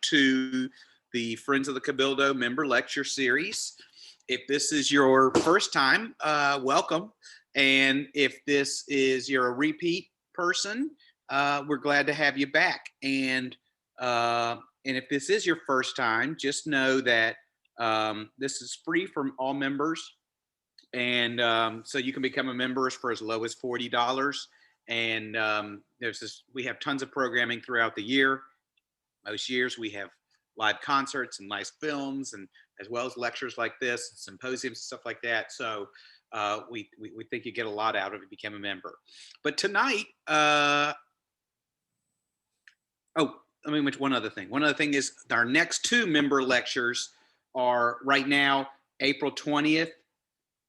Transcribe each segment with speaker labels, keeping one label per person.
Speaker 1: to the Friends of the Cabildo member lecture series. If this is your first time, welcome. And if this is you're a repeat person, we're glad to have you back. And if this is your first time, just know that this is free for all members. And so you can become a member for as low as $40. And we have tons of programming throughout the year. Most years we have live concerts and nice films, and as well as lectures like this, symposiums, stuff like that. So we think you get a lot out of it if you become a member. But tonight, let me mention one other thing. One other thing is our next two member lectures are right now April 20th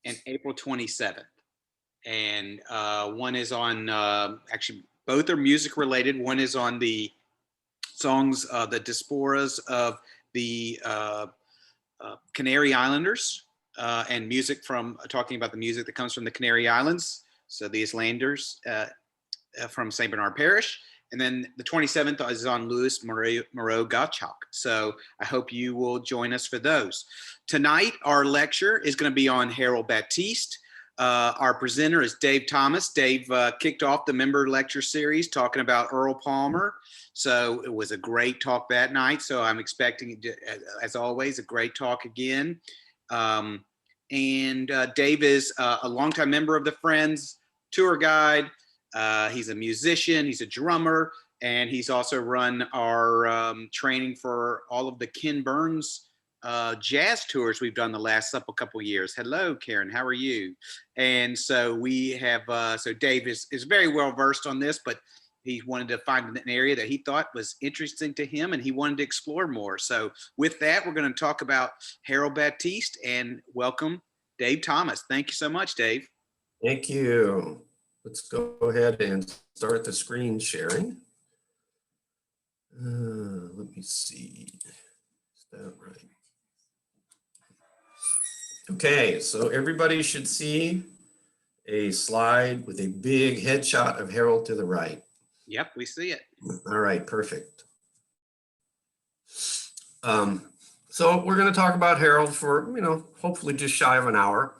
Speaker 1: and April 27th. And one is on, actually, both are music related. One is on the songs, the diasporas of the Canary Islanders and music from, talking about the music that comes from the Canary Islands. So the Islanders from St. Bernard Parish. And then the 27th is on Louis Moreau Gottschalk. So I hope you will join us for those. Tonight, our lecture is going to be on Harold Batiste. Our presenter is Dave Thomas. Dave kicked off the member lecture series talking about Earl Palmer. So it was a great talk that night. So I'm expecting, as always, a great talk again. Dave is a longtime member of the Friends, tour guide. He's a musician, he's a drummer, and he's also run our training for all of the Ken Burns jazz tours we've done the last couple of years. Hello, Karen, how are you? And so we have, so Dave is very well versed on this, but he wanted to find an area that he thought was interesting to him and he wanted to explore more. So with that, we're going to talk about Harold Batiste and welcome Dave Thomas. Thank you so much, Dave.
Speaker 2: Thank you. Let's go ahead and start the screen sharing. Let me see. Is that right? Okay, so everybody should see a slide with a big headshot of Harold to the right.
Speaker 1: Yep, we see it.
Speaker 2: All right, perfect. So we're going to talk about Harold for, hopefully just shy of an hour.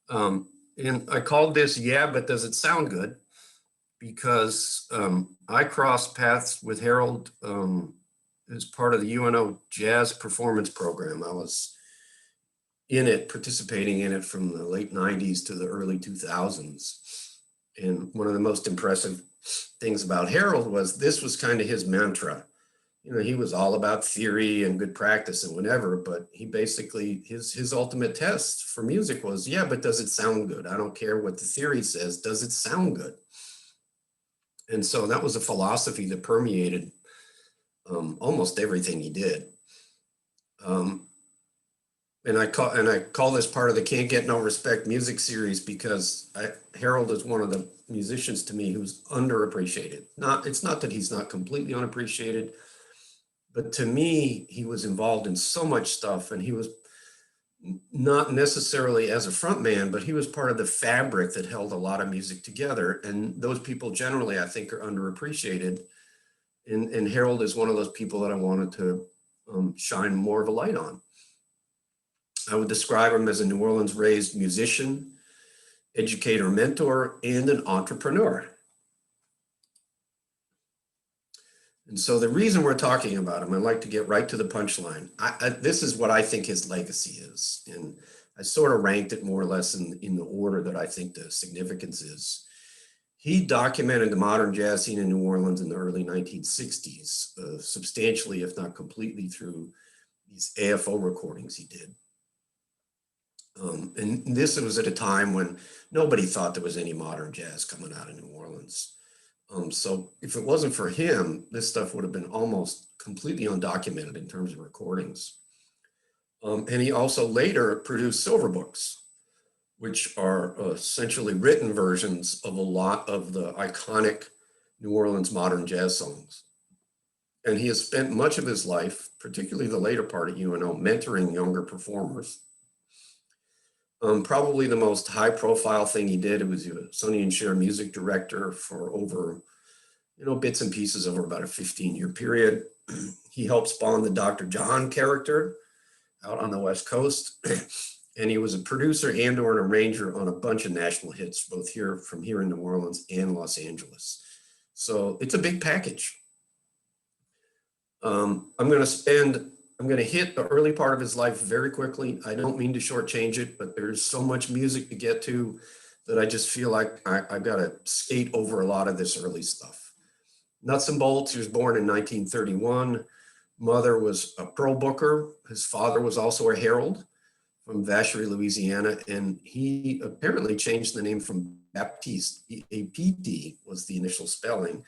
Speaker 2: And I called this "Yeah, but does it sound good?" because I crossed paths with Harold as part of the UNO Jazz Performance Program. I was participating in it from the late 90s to the early 2000s. And one of the most impressive things about Harold was this was kind of his mantra. He was all about theory and good practice and whatever, but he basically, his ultimate test for music was, yeah, but does it sound good? I don't care what the theory says, does it sound good? And so that was a philosophy that permeated almost everything he did. And I call this part of the Can't Get No Respect music series because Harold is one of the musicians to me who's underappreciated. It's not that he's not completely unappreciated, but to me, he was involved in so much stuff, and he was not necessarily as a front man, but he was part of the fabric that held a lot of music together. And those people generally, I think, are underappreciated. And Harold is one of those people that I wanted to shine more of a light on. I would describe him as a New Orleans raised musician, educator, mentor, and an entrepreneur. And so the reason we're talking about him, I'd like to get right to the punchline. This is what I think his legacy is. And I sort of ranked it more or less in the order that I think the significance is. He documented the modern jazz scene in New Orleans in the early 1960s, substantially, if not completely, through these AFO recordings he did. And this was at a time when nobody thought there was any modern jazz coming out of New Orleans. So if it wasn't for him, this stuff would have been almost completely undocumented in terms of recordings. And he also later produced silver books, which are essentially written versions of a lot of the iconic New Orleans modern jazz songs. And he has spent much of his life, particularly the later part at UNO, mentoring younger performers. Probably the most high profile thing he did, it was Sonny and Cher music director for over, bits and pieces over about a 15-year period. He helped spawn the Dr. John character out on the West Coast. And he was a producer and or an arranger on a bunch of national hits, both from here in New Orleans and Los Angeles. So it's a big package. I'm going to hit the early part of his life very quickly. I don't mean to shortchange it, but there's so much music to get to that I just feel like I've got to skate over a lot of this early stuff. Nuts and bolts, he was born in 1931. Mother was a pearl booker. His father was also a herald from Vacherie, Louisiana, and he apparently changed the name from Batiste. B-A-P-T was the initial spelling.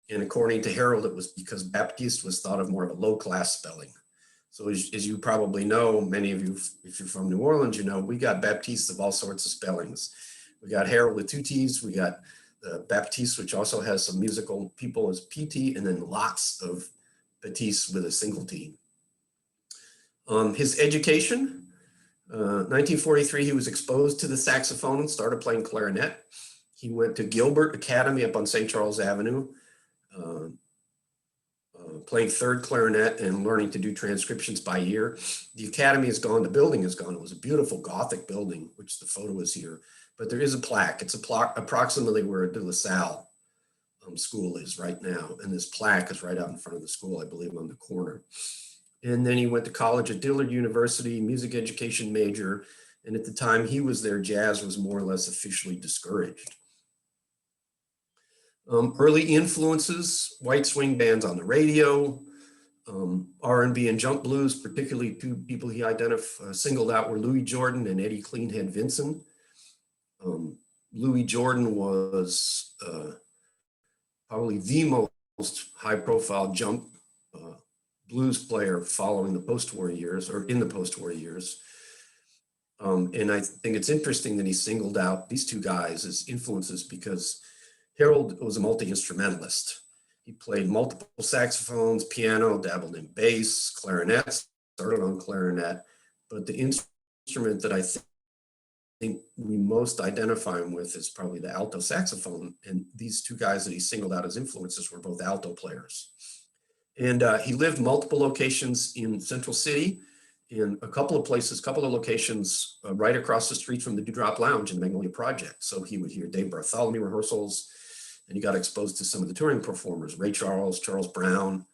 Speaker 2: And according to Harold, it was because Baptiste was thought of more of a low-class spelling. So as you probably know, many of you, if you're from New Orleans, you know, we got Baptiste of all sorts of spellings. We got Harold with two T's, we got Baptiste, which also has some musical people as PT, and then lots of Batiste with a single T. His education, 1943, he was exposed to the saxophone and started playing clarinet. He went to Gilbert Academy up on St. Charles Avenue, playing third clarinet and learning to do transcriptions by ear. The academy is gone, the building is gone. It was a beautiful Gothic building, which the photo is here, but there is a plaque. It's a plaque approximately where De La Salle school is right now. And this plaque is right out in front of the school, I believe, on the corner. And then he went to college at Dillard University, music education major. And at the time he was there, jazz was more or less officially discouraged. Early influences, white swing bands on the radio, R&B and jump blues, particularly two people he singled out were Louis Jordan and Eddie Cleanhead Vinson. Louis Jordan was probably the most high-profile jump blues player following the post-war years, or in the post-war years. And I think it's interesting that he singled out these two guys as influences because Harold was a multi-instrumentalist. He played multiple saxophones, piano, dabbled in bass, clarinet, started on clarinet, but the instrument that I think we most identify him with is probably the alto saxophone. And these two guys that he singled out as influences were both alto players. And he lived multiple locations in Central City, in a couple of locations right across the street from the Dewdrop Lounge in the Magnolia Project. So he would hear Dave Bartholomew rehearsals, and he got exposed to some of the touring performers, Ray Charles, Charles Brown,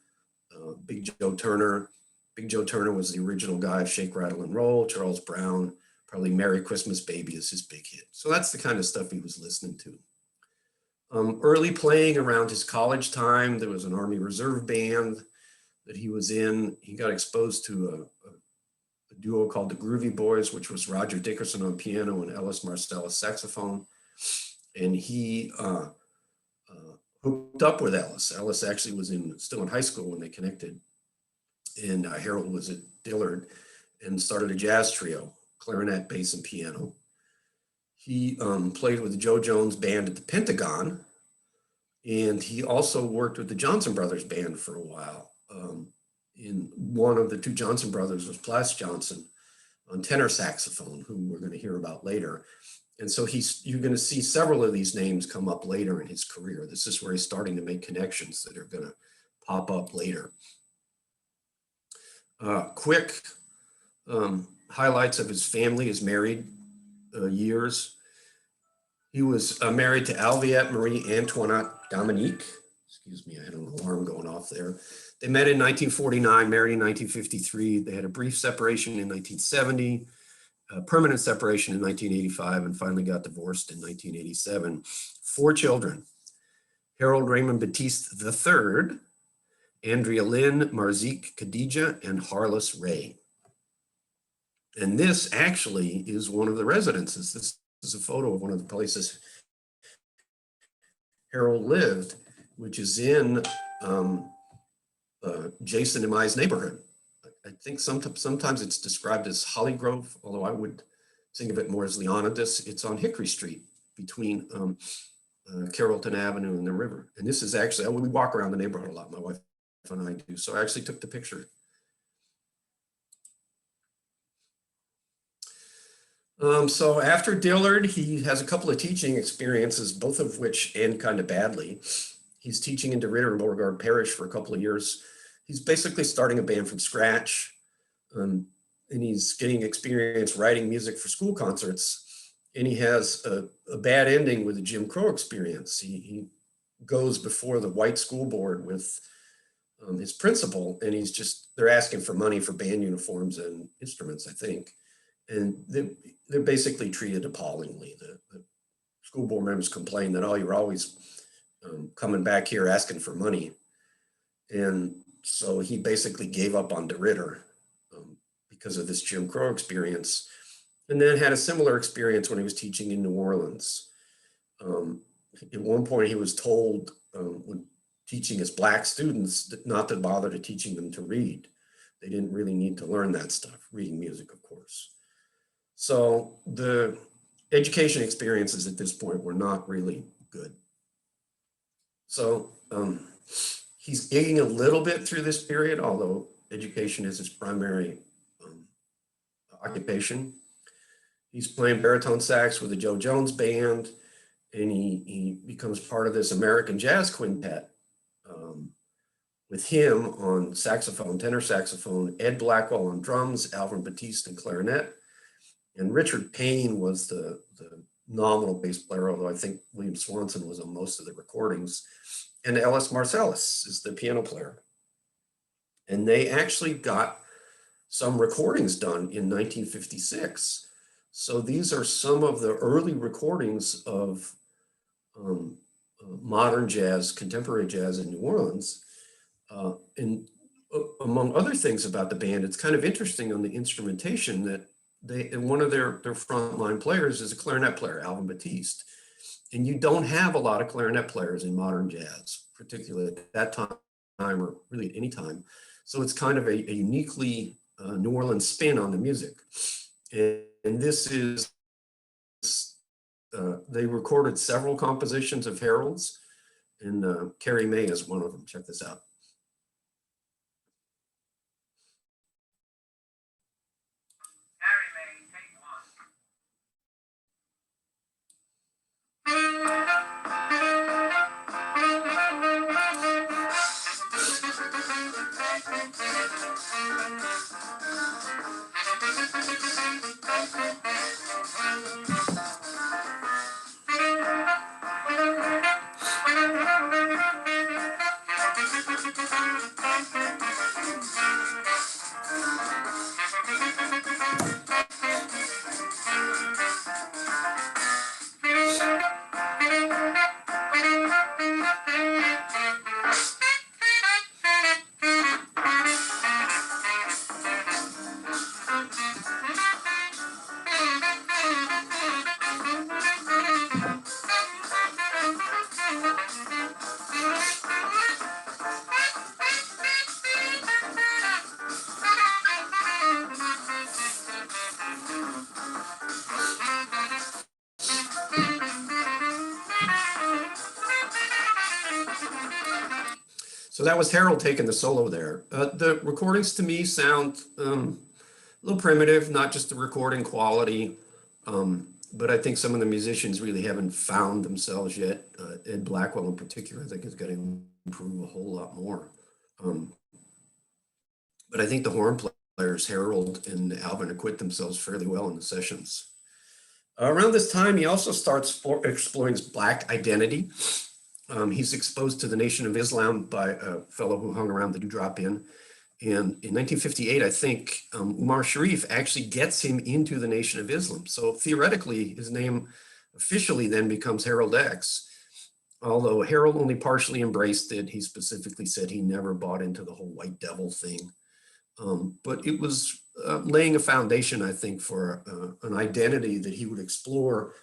Speaker 2: Big Joe Turner. Big Joe Turner was the original guy of Shake, Rattle, and Roll. Charles Brown, probably Merry Christmas Baby is his big hit. So that's the kind of stuff he was listening to. Early playing around his college time, there was an Army Reserve band that he was in. He got exposed to a duo called the Groovy Boys, which was Roger Dickerson on piano and Ellis Marcellus saxophone. And he hooked up with Ellis. Ellis actually was still in high school when they connected. And Harold was at Dillard and started a jazz trio, clarinet, bass, and piano. He played with the Joe Jones band at the Pentagon, and he also worked with the Johnson Brothers band for a while. In one of the two Johnson brothers was Plas Johnson on tenor saxophone, who we're going to hear about later. And so you're going to see several of these names come up later in his career. This is where he's starting to make connections that are going to pop up later. Quick highlights of his family, his married years. He was married to Alviette Marie Antoinette Dominique. Excuse me, I had an alarm going off there. They met in 1949, married in 1953. They had a brief separation in 1970, a permanent separation in 1985, and finally got divorced in 1987. 4 children: Harold Raymond Batiste III, Andrea Lynn, Marzik Khadija, and Harless Ray. And this actually is one of the residences. This is a photo of one of the places Harold lived, which is in Jason and I's neighborhood. I think sometimes it's described as Holly Grove, although I would think of it more as Leonidas. It's on Hickory Street between Carrollton Avenue and the river. And this is actually, we walk around the neighborhood a lot, my wife and I do. So I actually took the picture. So after Dillard, he has a couple of teaching experiences, both of which end kind of badly. He's teaching in DeRidder and Beauregard Parish for a couple of years. he's basically starting a band from scratch, and he's getting experience writing music for school concerts. And he has a bad ending with the Jim Crow experience. He goes before the white school board with his principal, and they're asking for money for band uniforms and instruments, I think. And they're basically treated appallingly. The school board members complain that, oh, you're always coming back here asking for money. And so he basically gave up on DeRitter because of this Jim Crow experience, and then had a similar experience when he was teaching in New Orleans. At one point he was told when teaching his Black students not to bother to teaching them to read. They didn't really need to learn that stuff, reading music, of course. So the education experiences at this point were not really good. So he's gigging a little bit through this period, although education is his primary occupation. He's playing baritone sax with the Joe Jones Band, and he becomes part of this American jazz quintet with him on saxophone, tenor saxophone, Ed Blackwell on drums, Alvin Batiste on clarinet, and Richard Payne was the nominal bass player, although I think William Swanson was on most of the recordings, and Ellis Marsalis is the piano player. And they actually got some recordings done in 1956. So these are some of the early recordings of modern jazz, contemporary jazz in New Orleans. And among other things about the band, it's kind of interesting on the instrumentation that one of their frontline players is a clarinet player, Alvin Batiste. And you don't have a lot of clarinet players in modern jazz, particularly at that time or really at any time. So it's kind of a uniquely New Orleans spin on the music. And this is, they recorded several compositions of Harold's, and Carrie May is one of them. Check this out. So that was Harold taking the solo there. The recordings to me sound a little primitive, not just the recording quality, but I think some of the musicians really haven't found themselves yet. Ed Blackwell in particular, I think is going to improve a whole lot more. But I think the horn players, Harold and Alvin, acquit themselves fairly well in the sessions. Around this time, he also starts exploring his Black identity. He's exposed to the Nation of Islam by a fellow who hung around the Dewdrop Inn. And in 1958, I think Umar Sharif actually gets him into the Nation of Islam. So theoretically, his name officially then becomes Harold X. Although Harold only partially embraced it, he specifically said he never bought into the whole white devil thing. But it was laying a foundation, I think, for an identity that he would explore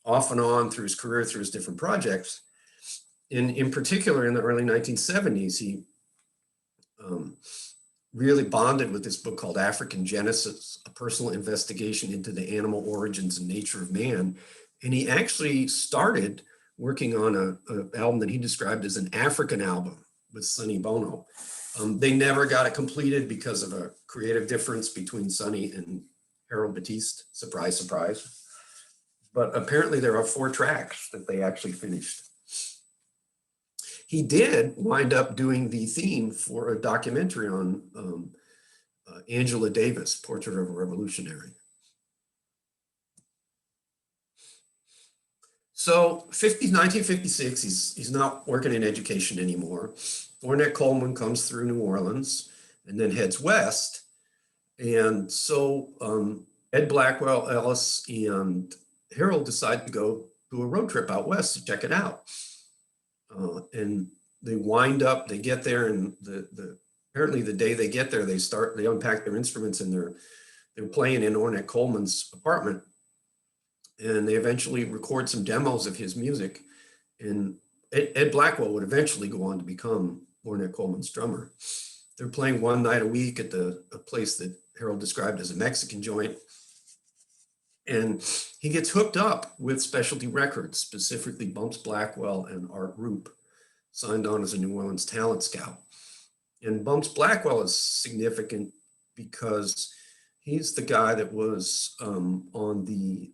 Speaker 2: off and on through his career, through his different projects. In particular, in the early 1970s, he really bonded with this book called African Genesis, a personal investigation into the animal origins and nature of man. And he actually started working on an album that he described as an African album with Sonny Bono. They never got it completed because of a creative difference between Sonny and Harold Batiste. Surprise, surprise. But apparently there are 4 tracks that they actually finished. He did wind up doing the theme for a documentary on Angela Davis, Portrait of a Revolutionary. So 1956, he's not working in education anymore. Ornette Coleman comes through New Orleans and then heads west. And so Ed Blackwell, Ellis, and Harold decide to go do a road trip out west to check it out. And they get there, and apparently the day they get there, they unpack their instruments, and they're playing in Ornette Coleman's apartment. And they eventually record some demos of his music. And Ed Blackwell would eventually go on to become Ornette Coleman's drummer. They're playing one night a week at a place that Harold described as a Mexican joint. And he gets hooked up with Specialty Records, specifically Bumps Blackwell and Art Roop, signed on as a New Orleans talent scout. And Bumps Blackwell is significant because he's the guy that was on the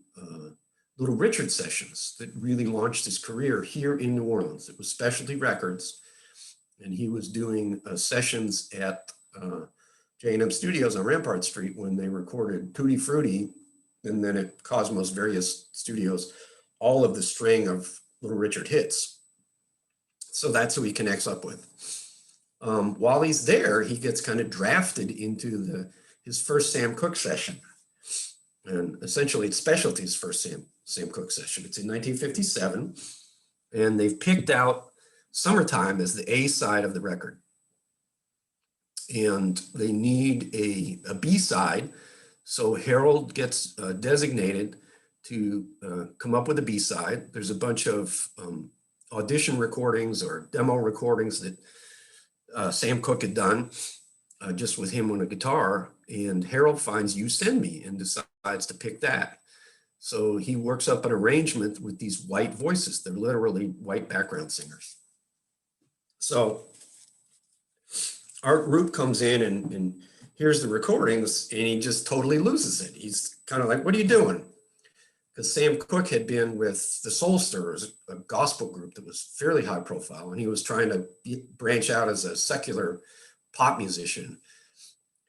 Speaker 2: Little Richard sessions that really launched his career here in New Orleans. It was Specialty Records, and he was doing sessions at J&M Studios on Rampart Street when they recorded Tutti Frutti, and then at Cosmos various studios, all of the string of Little Richard hits. So that's who he connects up with. While he's there, he gets kind of drafted into his first Sam Cooke session. And essentially it's Specialty's first Sam Cooke session. It's in 1957, and they've picked out Summertime as the A side of the record. And they need a B side. So Harold gets designated to come up with a B side. There's a bunch of audition recordings or demo recordings that Sam Cooke had done just with him on a guitar. And Harold finds You Send Me and decides to pick that. So he works up an arrangement with these white voices. They're literally white background singers. So Art Roop comes in and hears the recordings, and he just totally loses it. He's kind of like, what are you doing? Because Sam Cooke had been with the Soul Stirrers, a gospel group that was fairly high profile, and he was trying to branch out as a secular pop musician.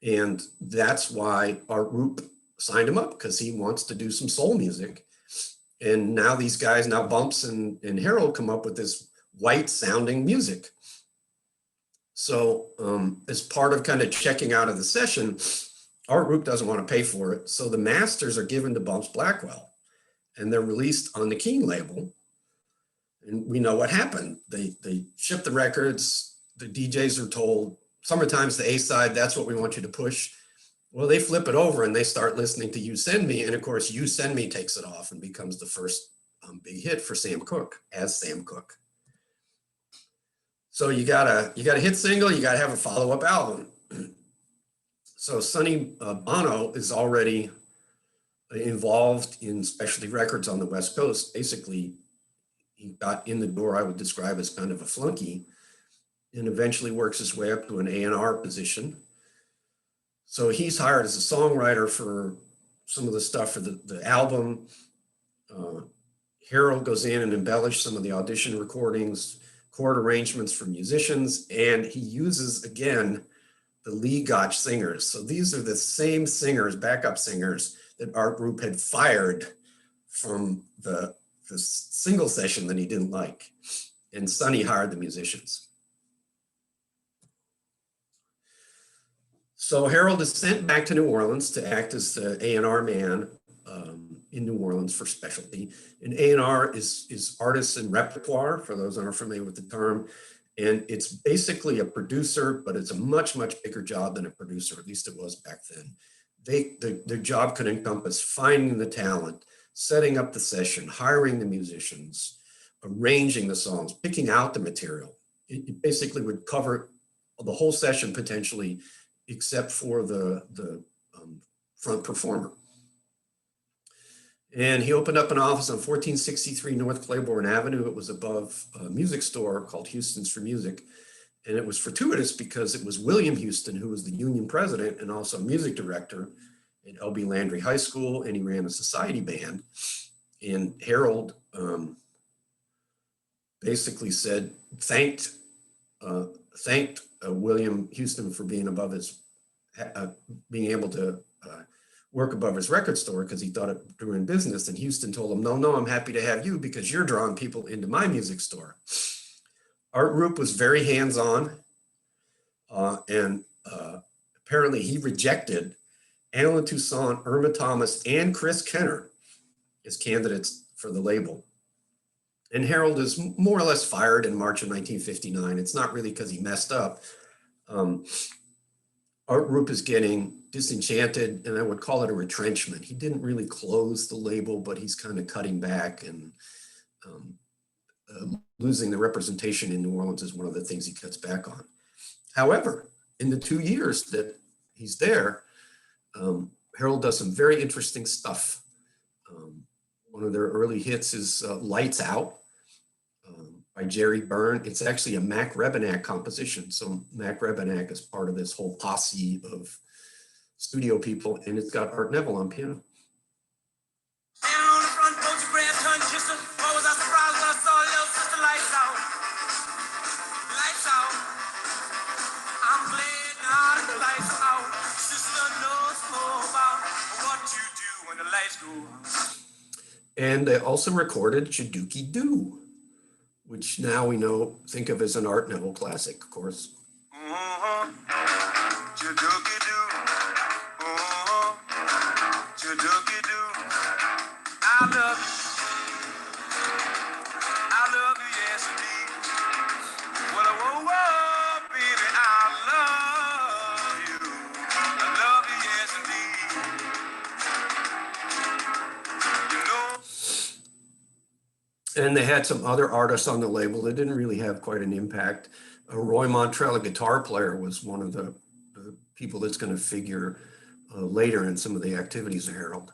Speaker 2: And that's why Art Roop signed him up, because he wants to do some soul music. And now these guys, Bumps and Harold, come up with this white sounding music. So as part of kind of checking out of the session, Art Roop doesn't want to pay for it. So the masters are given to Bumps Blackwell, and they're released on the King label. And we know what happened. They ship the records. The DJs are told, Summertime's the A side. That's what we want you to push. Well, they flip it over and they start listening to You Send Me. And of course, You Send Me takes it off and becomes the first big hit for Sam Cooke as Sam Cooke. So you got a hit single, you got to have a follow-up album. So Sonny Bono is already involved in Specialty Records on the West Coast. Basically, he got in the door, I would describe as kind of a flunky, and eventually works his way up to an A&R position. So he's hired as a songwriter for some of the stuff for the album. Harold goes in and embellishes some of the audition recordings, chord arrangements for musicians, and he uses, again, the Lee Gotch singers. So these are the same singers, backup singers, that Art Roop had fired from the single session that he didn't like. And Sonny hired the musicians. So Harold is sent back to New Orleans to act as the A&R man in New Orleans for Specialty. And A&R is artists and repertoire, for those aren't familiar with the term. And it's basically a producer, but it's a much, much bigger job than a producer, at least it was back then. Their job could encompass finding the talent, setting up the session, hiring the musicians, arranging the songs, picking out the material. It basically would cover the whole session potentially, except for the front performer. And he opened up an office on 1463 North Claiborne Avenue. It was above a music store called Houston's for Music. And it was fortuitous because it was William Houston, who was the union president and also music director at L.B. Landry High School, and he ran a society band. And Harold basically thanked William Houston for being being able to work above his record store because he thought it doing business. And Houston told him, no, I'm happy to have you because you're drawing people into my music store. Art Rupe was very hands-on, and apparently he rejected Alan Toussaint, Irma Thomas, and Chris Kenner as candidates for the label. And Harold is more or less fired in March of 1959. It's not really because he messed up. Art Rupe is getting disenchanted, and I would call it a retrenchment. He didn't really close the label, but he's kind of cutting back, and losing the representation in New Orleans is one of the things he cuts back on. However, in the 2 years that he's there, Harold does some very interesting stuff. One of their early hits is Lights Out by Jerry Byrne. It's actually a Mac Rebennack composition. So Mac Rebennack is part of this whole posse of studio people, and it's got Art Neville on piano. And they also recorded Chaduki Doo, which now we think of as an Art Neville classic, of course. Chaduki Doo, Chaduki Doo, I love you, yes indeed. Well, whoa, baby, I love you, yes indeed. And they had some other artists on the label that didn't really have quite an impact. Roy Montrell, a guitar player, was one of the people that's going to figure later in some of the activities of Harold.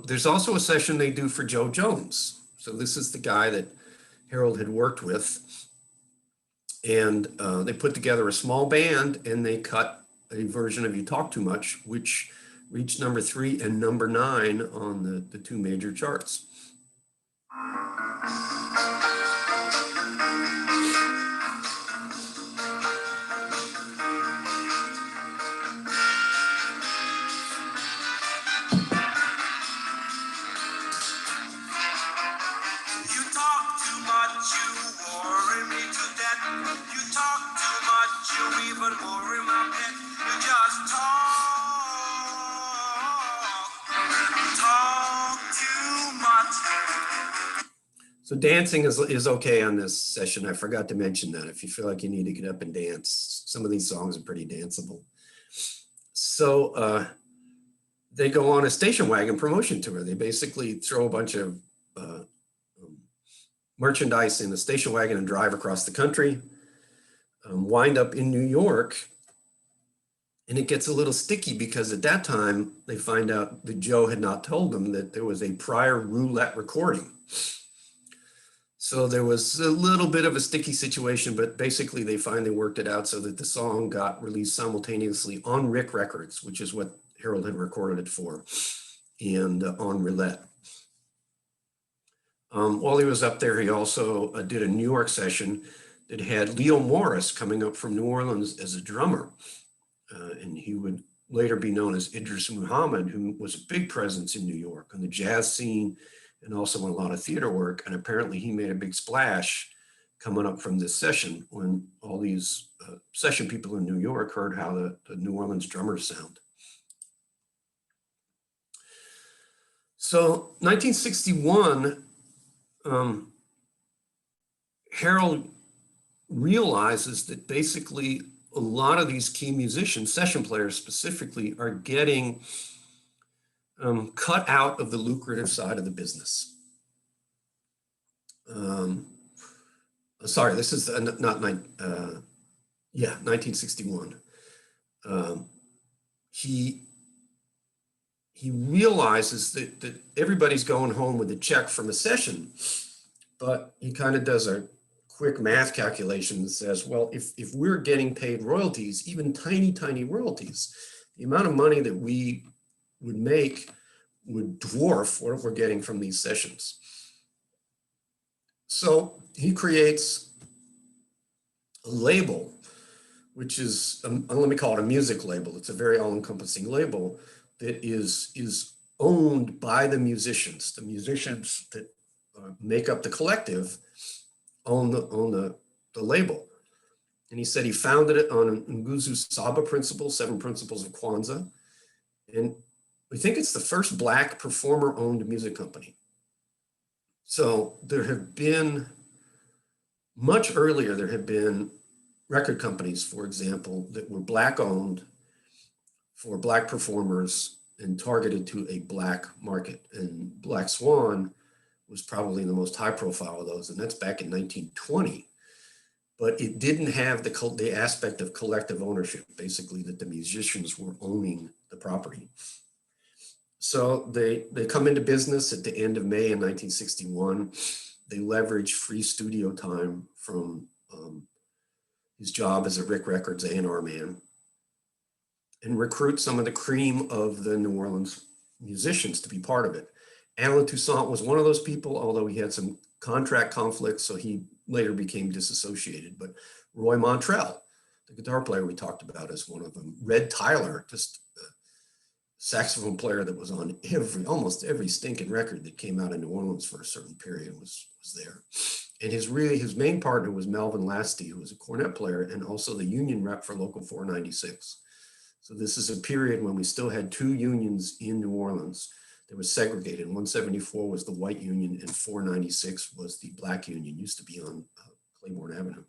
Speaker 2: There's also a session they do for Joe Jones. So this is the guy that Harold had worked with. And they put together a small band, and they cut a version of You Talk Too Much, which reached number 3 and number 9 on the 2 major charts. So dancing is okay on this session. I forgot to mention that. If you feel like you need to get up and dance, some of these songs are pretty danceable. So they go on a station wagon promotion tour. They basically throw a bunch of merchandise in a station wagon and drive across the country, wind up in New York. And it gets a little sticky because at that time, they find out that Joe had not told them that there was a prior roulette recording. So there was a little bit of a sticky situation, but basically they finally worked it out so that the song got released simultaneously on Rick Records, which is what Harold had recorded it for, and on Roulette. While he was up there, he also did a New York session that had Leo Morris coming up from New Orleans as a drummer. And he would later be known as Idris Muhammad, who was a big presence in New York on the jazz scene and also in a lot of theater work. And apparently he made a big splash coming up from this session when all these session people in New York heard how the New Orleans drummers sound. So 1961, Harold realizes that basically a lot of these key musicians, session players specifically, are getting cut out of the lucrative side of the business. Sorry, this is not 1961. He realizes that everybody's going home with a check from a session, but he kind of does a quick math calculation that says, well, if we're getting paid royalties, even tiny royalties, the amount of money that we would make would dwarf what we're getting from these sessions. So he creates a label, which is, let me call it a music label. It's a very all-encompassing label that is owned by the musicians. The musicians that make up the collective own the label. And he said he founded it on Nguzu Saba principle, 7 principles of Kwanzaa. And we think it's the first Black performer-owned music company. So there have been, much earlier, there have been record companies, for example, that were Black owned for Black performers and targeted to a Black market. And Black Swan was probably the most high profile of those, and that's back in 1920. But it didn't have the aspect of collective ownership, basically, that the musicians were owning the property. So they come into business at the end of May in 1961. They leverage free studio time from his job as a Rick Records A&R man, and recruit some of the cream of the New Orleans musicians to be part of it. Alan Toussaint was one of those people, although he had some contract conflicts, so he later became disassociated. But Roy Montrell, the guitar player we talked about, is one of them. Red Tyler, just a saxophone player that was on almost every stinking record that came out in New Orleans for a certain period, was there. And his main partner was Melvin Lasty, who was a cornet player and also the union rep for Local 496. So this is a period when we still had 2 unions in New Orleans that was segregated. 174 was the white union and 496 was the Black union, used to be on Claiborne Avenue.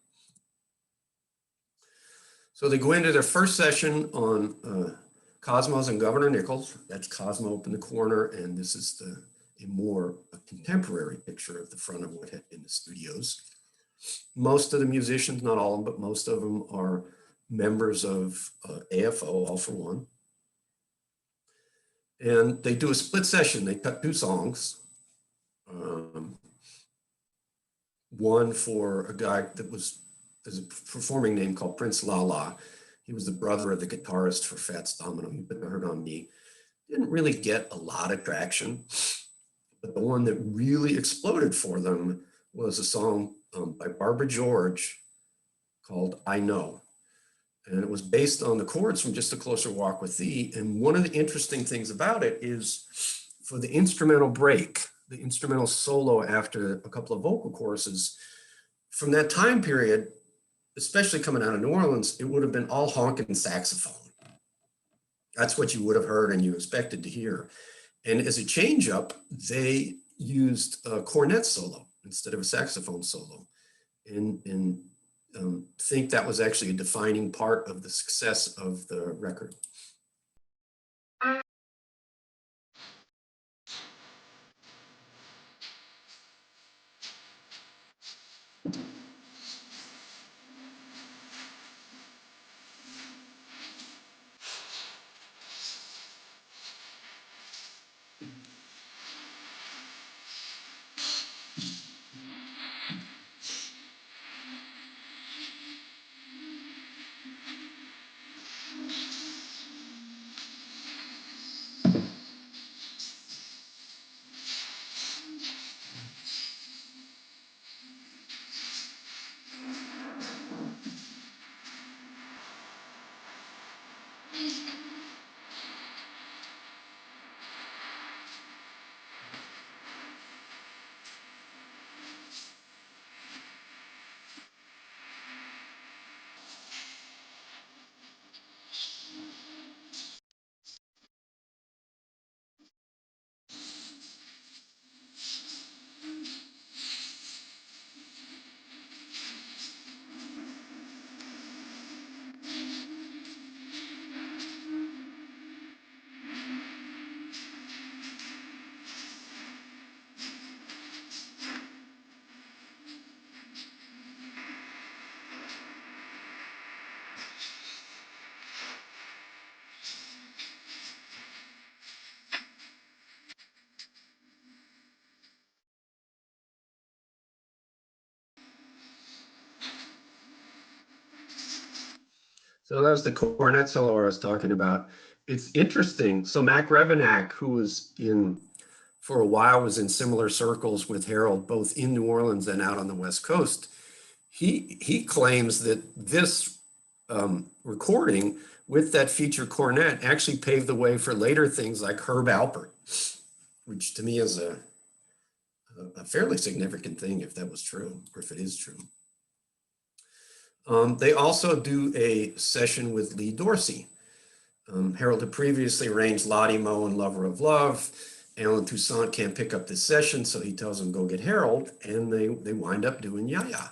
Speaker 2: So they go into their first session on Cosmos and Governor Nichols. That's Cosmo up in the corner, and this is a more contemporary picture of the front of what had been the studios. Most of the musicians, not all of them, but most of them are members of AFO, All for One. And they do a split session. They cut 2 songs. One for a guy that there's a performing name called Prince Lala. He was the brother of the guitarist for Fats Domino. You've been heard on me. Didn't really get a lot of traction, but the one that really exploded for them was a song by Barbara George called I Know. And it was based on the chords from Just a Closer Walk with Thee. And one of the interesting things about it is for the instrumental break, the instrumental solo after a couple of vocal choruses, from that time period, especially coming out of New Orleans, it would have been all honking saxophone. That's what you would have heard and you expected to hear. And as a change up, they used a cornet solo instead of a saxophone solo. And think that was actually a defining part of the success of the record. So that was the cornet solo I was talking about. It's interesting. So Mac Revenack, who was in for a while was in similar circles with Harold, both in New Orleans and out on the West Coast. He claims that this recording with that feature cornet actually paved the way for later things like Herb Alpert, which to me is a fairly significant thing if that was true, or if it is true. They also do a session with Lee Dorsey. Harold had previously arranged Lottie Moe and Lover of Love. Alan Toussaint can't pick up this session, so he tells him, go get Harold, and they wind up doing Ya-Ya.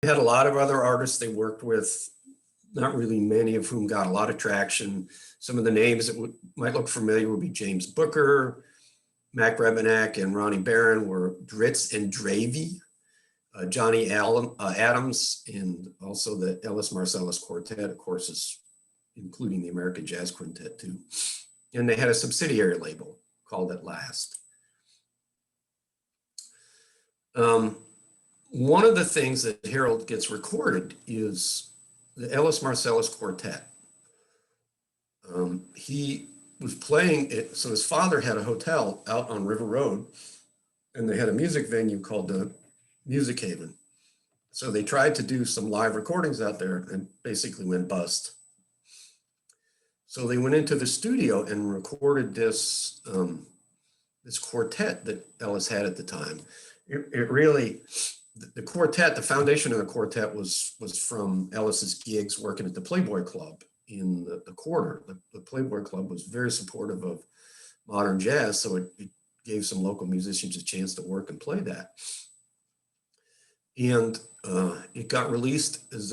Speaker 2: They had a lot of other artists they worked with, not really many of whom got a lot of traction. Some of the names that might look familiar would be James Booker, Mac Rebenak, and Ronnie Barron were Dritz and Dravey, Johnny Adams, and also the Ellis Marsalis Quartet, of course, is including the American Jazz Quintet too. And they had a subsidiary label called At Last. One of the things that Harold gets recorded is the Ellis Marsalis Quartet. He was playing it, so his father had a hotel out on River Road, and they had a music venue called the Music Haven. So they tried to do some live recordings out there and basically went bust. So they went into the studio and recorded this, this quartet that Ellis had at the time. It really, the quartet, the foundation of the quartet was from Ellis's gigs working at the Playboy Club in the Quarter. The Playboy Club was very supportive of modern jazz, so it gave some local musicians a chance to work and play that. And it got released as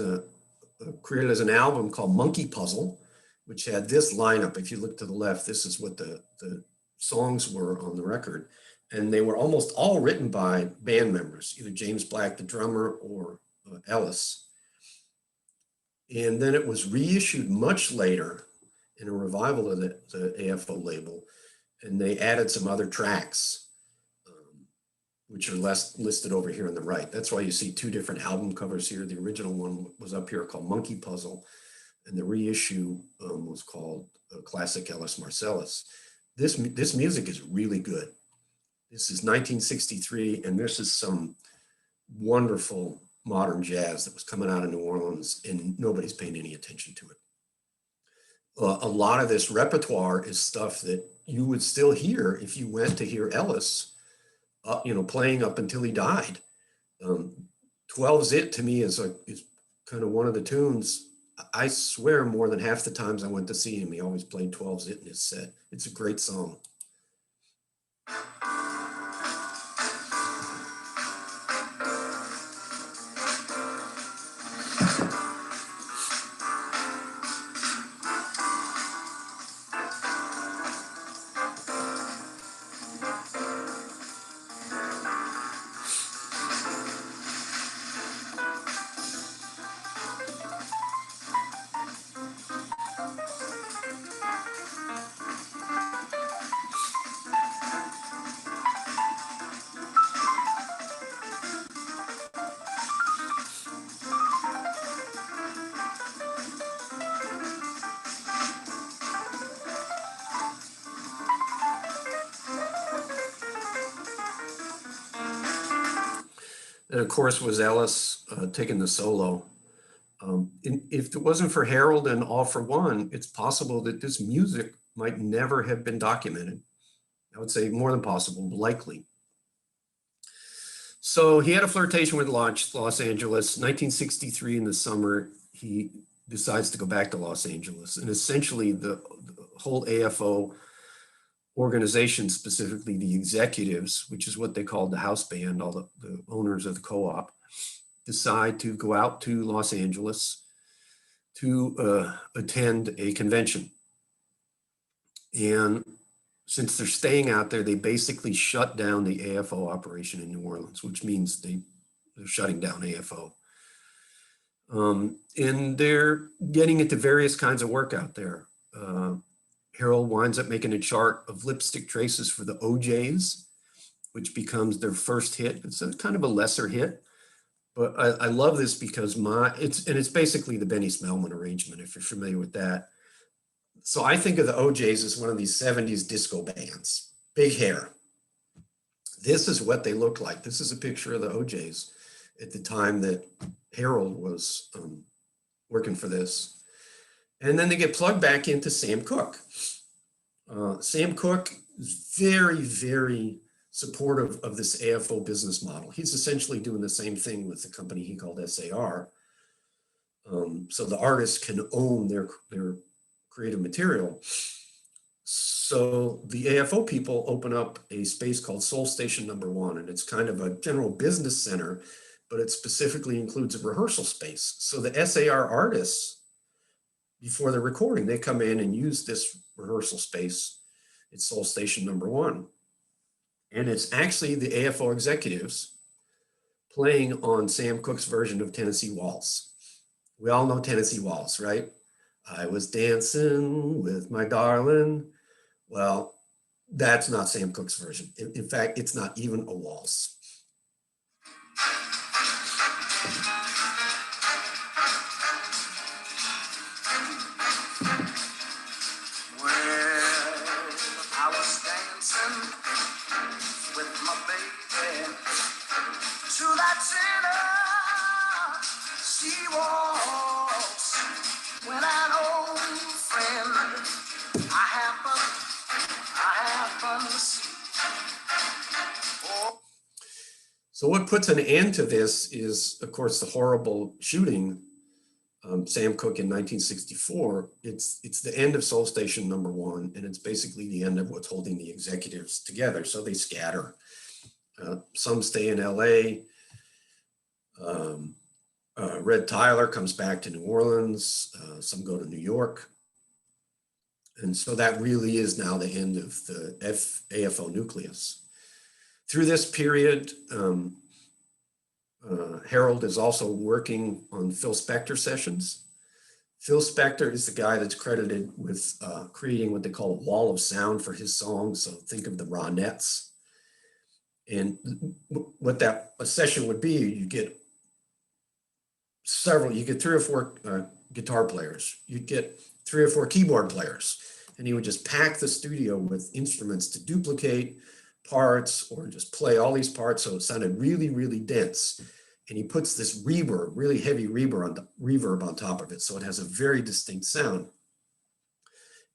Speaker 2: created as an album called Monkey Puzzle, which had this lineup. If you look to the left, this is what the songs were on the record. And they were almost all written by band members, either James Black, the drummer, or Ellis. And then it was reissued much later in a revival of the AFO label. And they added some other tracks, which are listed over here on the right. That's why you see two different album covers here. The original one was up here called Monkey Puzzle, and the reissue was called Classic Ellis Marsalis. This music is really good. This is 1963, and this is some wonderful modern jazz that was coming out of New Orleans, and nobody's paying any attention to it. A lot of this repertoire is stuff that you would still hear if you went to hear Ellis, playing up until he died. 12's It to me is kind of one of the tunes. I swear more than half the times I went to see him, he always played 12's It in his set. It's a great song. And of course was Ellis taking the solo. If it wasn't for Harold and All for One, it's possible that this music might never have been documented. I would say more than possible, likely. So he had a flirtation with Los Angeles. 1963 in the summer, he decides to go back to Los Angeles. And essentially the whole AFO organization, specifically the executives, which is what they called the house band, all the owners of the co-op, decide to go out to Los Angeles to attend a convention. And since they're staying out there, they basically shut down the AFO operation in New Orleans, which means they're shutting down AFO. And they're getting into various kinds of work out there. Harold winds up making a chart of Lipstick Traces for the OJs, which becomes their first hit. It's a kind of a lesser hit, but I love this because it's basically the Benny Smellman arrangement, if you're familiar with that. So I think of the OJs as one of these 70s disco bands, big hair. This is what they look like. This is a picture of the OJs at the time that Harold was working for this. And then they get plugged back into Sam Cooke. Sam Cooke is very, very supportive of this AFO business model. He's essentially doing the same thing with the company he called SAR. So the artists can own their creative material. So the AFO people open up a space called Soul Station Number 1, and it's kind of a general business center, but it specifically includes a rehearsal space. So the SAR artists, before they're recording, they come in and use this rehearsal space. It's Soul Station Number 1. And it's actually the AFO executives playing on Sam Cooke's version of Tennessee Waltz. We all know Tennessee Waltz, right? I was dancing with my darling. Well, that's not Sam Cooke's version. In fact, it's not even a waltz. So what puts an end to this is, of course, the horrible shooting, Sam Cooke in 1964. It's the end of Soul Station Number 1, and it's basically the end of what's holding the executives together. So they scatter. Some stay in LA. Red Tyler comes back to New Orleans. Some go to New York. And so that really is now the end of the AFO nucleus. Through this period, Harold is also working on Phil Spector sessions. Phil Spector is the guy that's credited with creating what they call a wall of sound for his songs. So think of the Ronettes. And what a session would be, you get 3 or 4 guitar players, you'd get 3 or 4 keyboard players, and he would just pack the studio with instruments to duplicate parts or just play all these parts so it sounded really, really dense. And he puts this reverb, really heavy reverb on top of it, so it has a very distinct sound.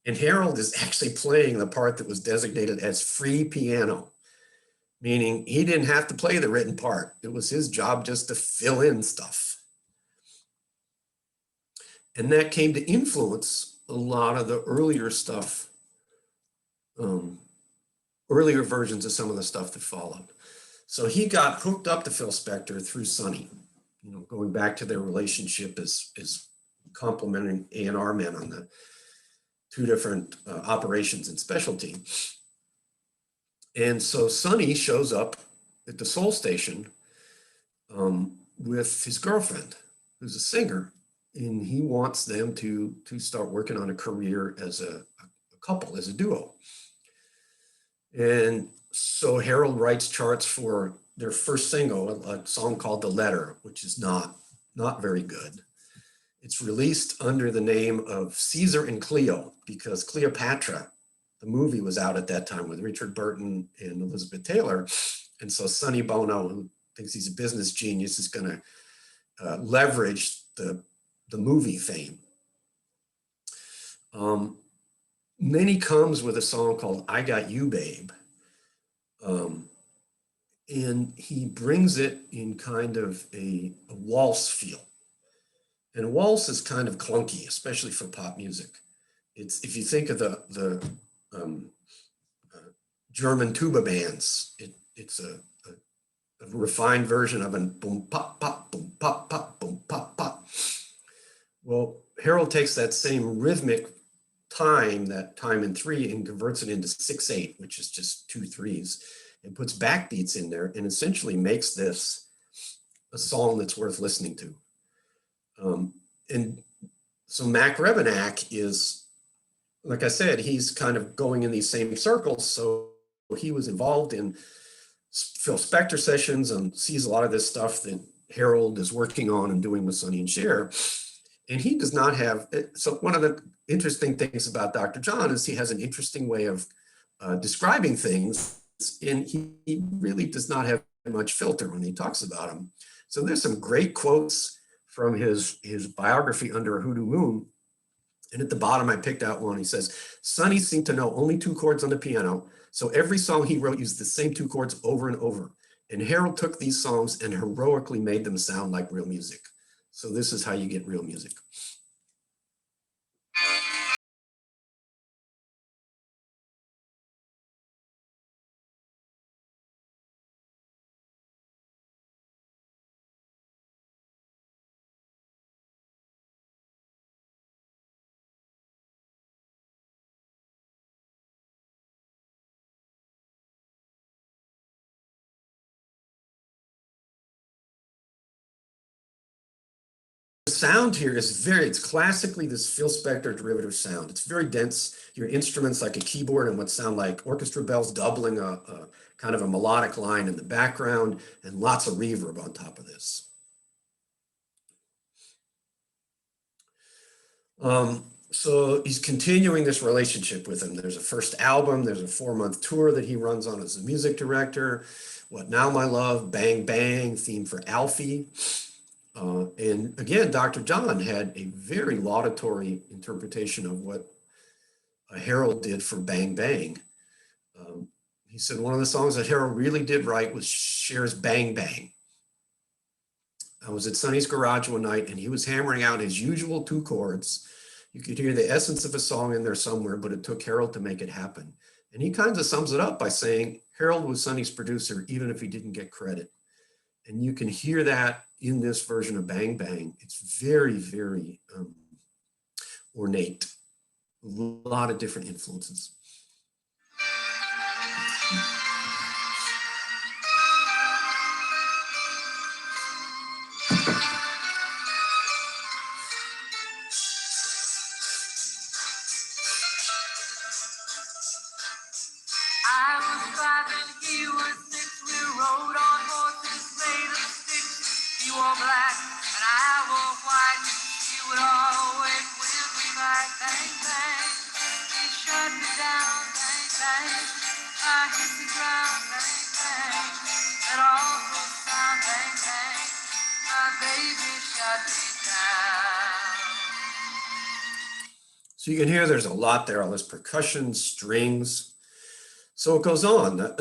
Speaker 2: And Harold is actually playing the part that was designated as free piano, meaning he didn't have to play the written part. It was his job just to fill in stuff. And that came to influence a lot of the earlier stuff, earlier versions of some of the stuff that followed. So he got hooked up to Phil Spector through Sonny, going back to their relationship as complementing A&R men on the 2 different operations and specialty. And so Sonny shows up at the Soul Station with his girlfriend, who's a singer, and he wants them to start working on a career as a couple, as a duo. And so Harold writes charts for their first single, a song called The Letter, which is not very good. It's released under the name of Caesar and Cleo because Cleopatra, the movie, was out at that time with Richard Burton and Elizabeth Taylor. And so Sonny Bono, who thinks he's a business genius, is going to leverage the movie fame. Then he comes with a song called I Got You, Babe. And he brings it in kind of a waltz feel. And a waltz is kind of clunky, especially for pop music. It's, if you think of the German tuba bands, it's a refined version of a boom, pop, pop, boom, pop, pop, boom, pop, pop. Well, Harold takes that same rhythmic that time in 3, and converts it into 6/8, which is just 2 3s, and puts backbeats in there, and essentially makes this a song that's worth listening to. And so Mac Rebennack is, like I said, he's kind of going in these same circles. So he was involved in Phil Spector sessions and sees a lot of this stuff that Harold is working on and doing with Sonny and Cher. And he does not have, so one of the interesting things about Dr. John is he has an interesting way of describing things, and he really does not have much filter when he talks about them. So there's some great quotes from his biography, Under a Hoodoo Moon. And at the bottom, I picked out one. He says, Sonny seemed to know only 2 chords on the piano, so every song he wrote used the same 2 chords over and over. And Harold took these songs and heroically made them sound like real music. So this is how you get real music. The sound here is it's classically this Phil Spector derivative sound. It's very dense. Your instruments like a keyboard and what sound like orchestra bells doubling a kind of a melodic line in the background, and lots of reverb on top of this. So he's continuing this relationship with him. There's a first album, there's a 4-month tour that he runs on as a music director. What Now My Love, Bang Bang, theme for Alfie. And again, Dr. John had a very laudatory interpretation of what Harold did for Bang Bang. He said one of the songs that Harold really did write was Cher's Bang Bang. I was at Sonny's garage one night and he was hammering out his usual 2 chords. You could hear the essence of a song in there somewhere, but it took Harold to make it happen. And he kind of sums it up by saying Harold was Sonny's producer, even if he didn't get credit. And you can hear that in this version of Bang Bang. It's very, very ornate. A lot of different influences.
Speaker 3: I was 5 and he was 6. We rode on horses made of sticks. He wore black and I wore white. He would always win me back. Bang, bang. He shut me down. Bang, bang. I hit the ground. Bang, bang. That awful sound. Bang, bang. My baby shut me down.
Speaker 2: So you can hear there's a lot there, all this percussion, strings. So it goes on.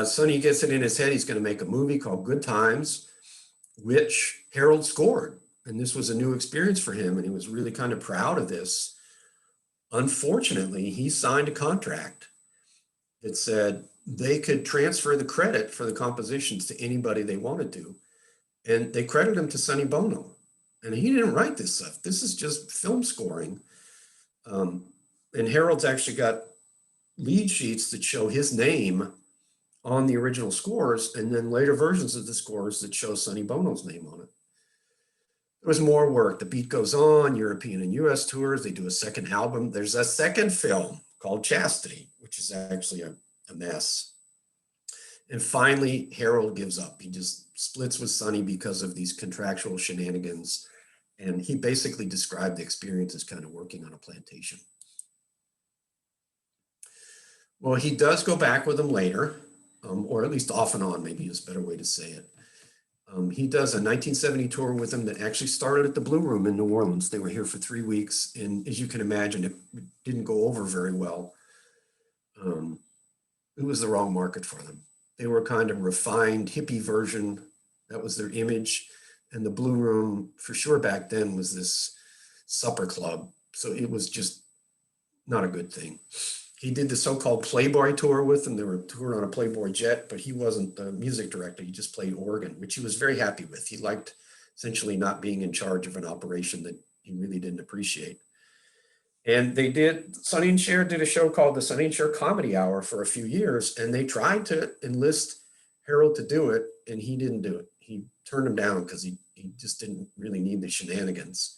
Speaker 2: Sonny gets it in his head. He's going to make a movie called Good Times, which Harold scored. And this was a new experience for him. And he was really kind of proud of this. Unfortunately, he signed a contract that said they could transfer the credit for the compositions to anybody they wanted to. And they credited him to Sonny Bono. And he didn't write this stuff. This is just film scoring. And Harold's actually got lead sheets that show his name on the original scores, and then later versions of the scores that show Sonny Bono's name on it. There was more work. The Beat Goes On, European and US tours. They do a second album. There's a second film called Chastity, which is actually a mess. And finally, Harold gives up. He just splits with Sonny because of these contractual shenanigans. And he basically described the experience as kind of working on a plantation. Well, he does go back with them later, or at least off and on, maybe is a better way to say it. He does a 1970 tour with them that actually started at the Blue Room in New Orleans. They were here for 3 weeks, and as you can imagine, it didn't go over very well. It was the wrong market for them. They were kind of refined hippie version. That was their image. And the Blue Room, for sure back then, was this supper club. So it was just not a good thing. He did the so-called Playboy tour with them. They were touring on a Playboy jet, but he wasn't the music director. He just played organ, which he was very happy with. He liked essentially not being in charge of an operation that he really didn't appreciate. And they did, Sonny and Cher did a show called the Sonny and Cher Comedy Hour for a few years, and they tried to enlist Harold to do it, and he didn't do it. He turned him down because he just didn't really need the shenanigans.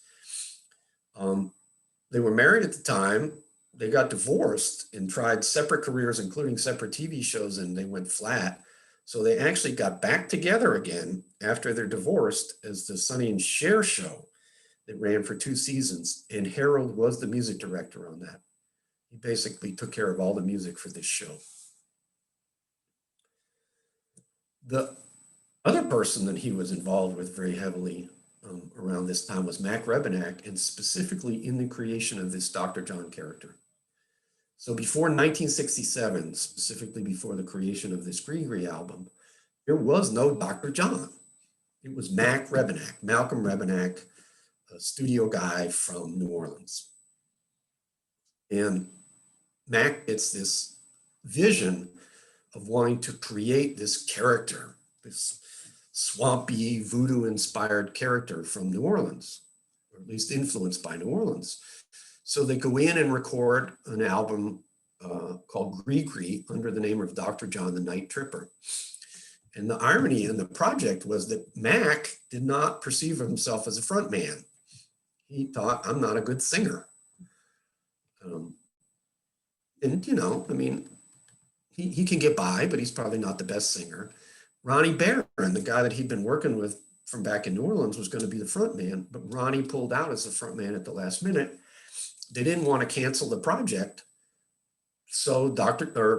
Speaker 2: They were married at the time. They got divorced and tried separate careers, including separate TV shows, and they went flat. So they actually got back together again after they're divorced as the Sonny and Cher show that ran for 2 seasons. And Harold was the music director on that. He basically took care of all the music for this show. The other person that he was involved with very heavily around this time was Mac Rebennack, and specifically in the creation of this Dr. John character. So before 1967, specifically before the creation of this Gree album, there was no Dr. John. It was Mac Rebennack, Malcolm Rebennack, a studio guy from New Orleans. And Mac gets this vision of wanting to create this character, this swampy, voodoo-inspired character from New Orleans, or at least influenced by New Orleans. So they go in and record an album called Gree under the name of Dr. John the Night Tripper. And the irony in the project was that Mac did not perceive himself as a front man. He thought, I'm not a good singer. And, you know, I mean, he can get by, but he's probably not the best singer. Ronnie Barron, the guy that he'd been working with from back in New Orleans, was going to be the front man, but Ronnie pulled out as the front man at the last minute. They didn't want to cancel the project. So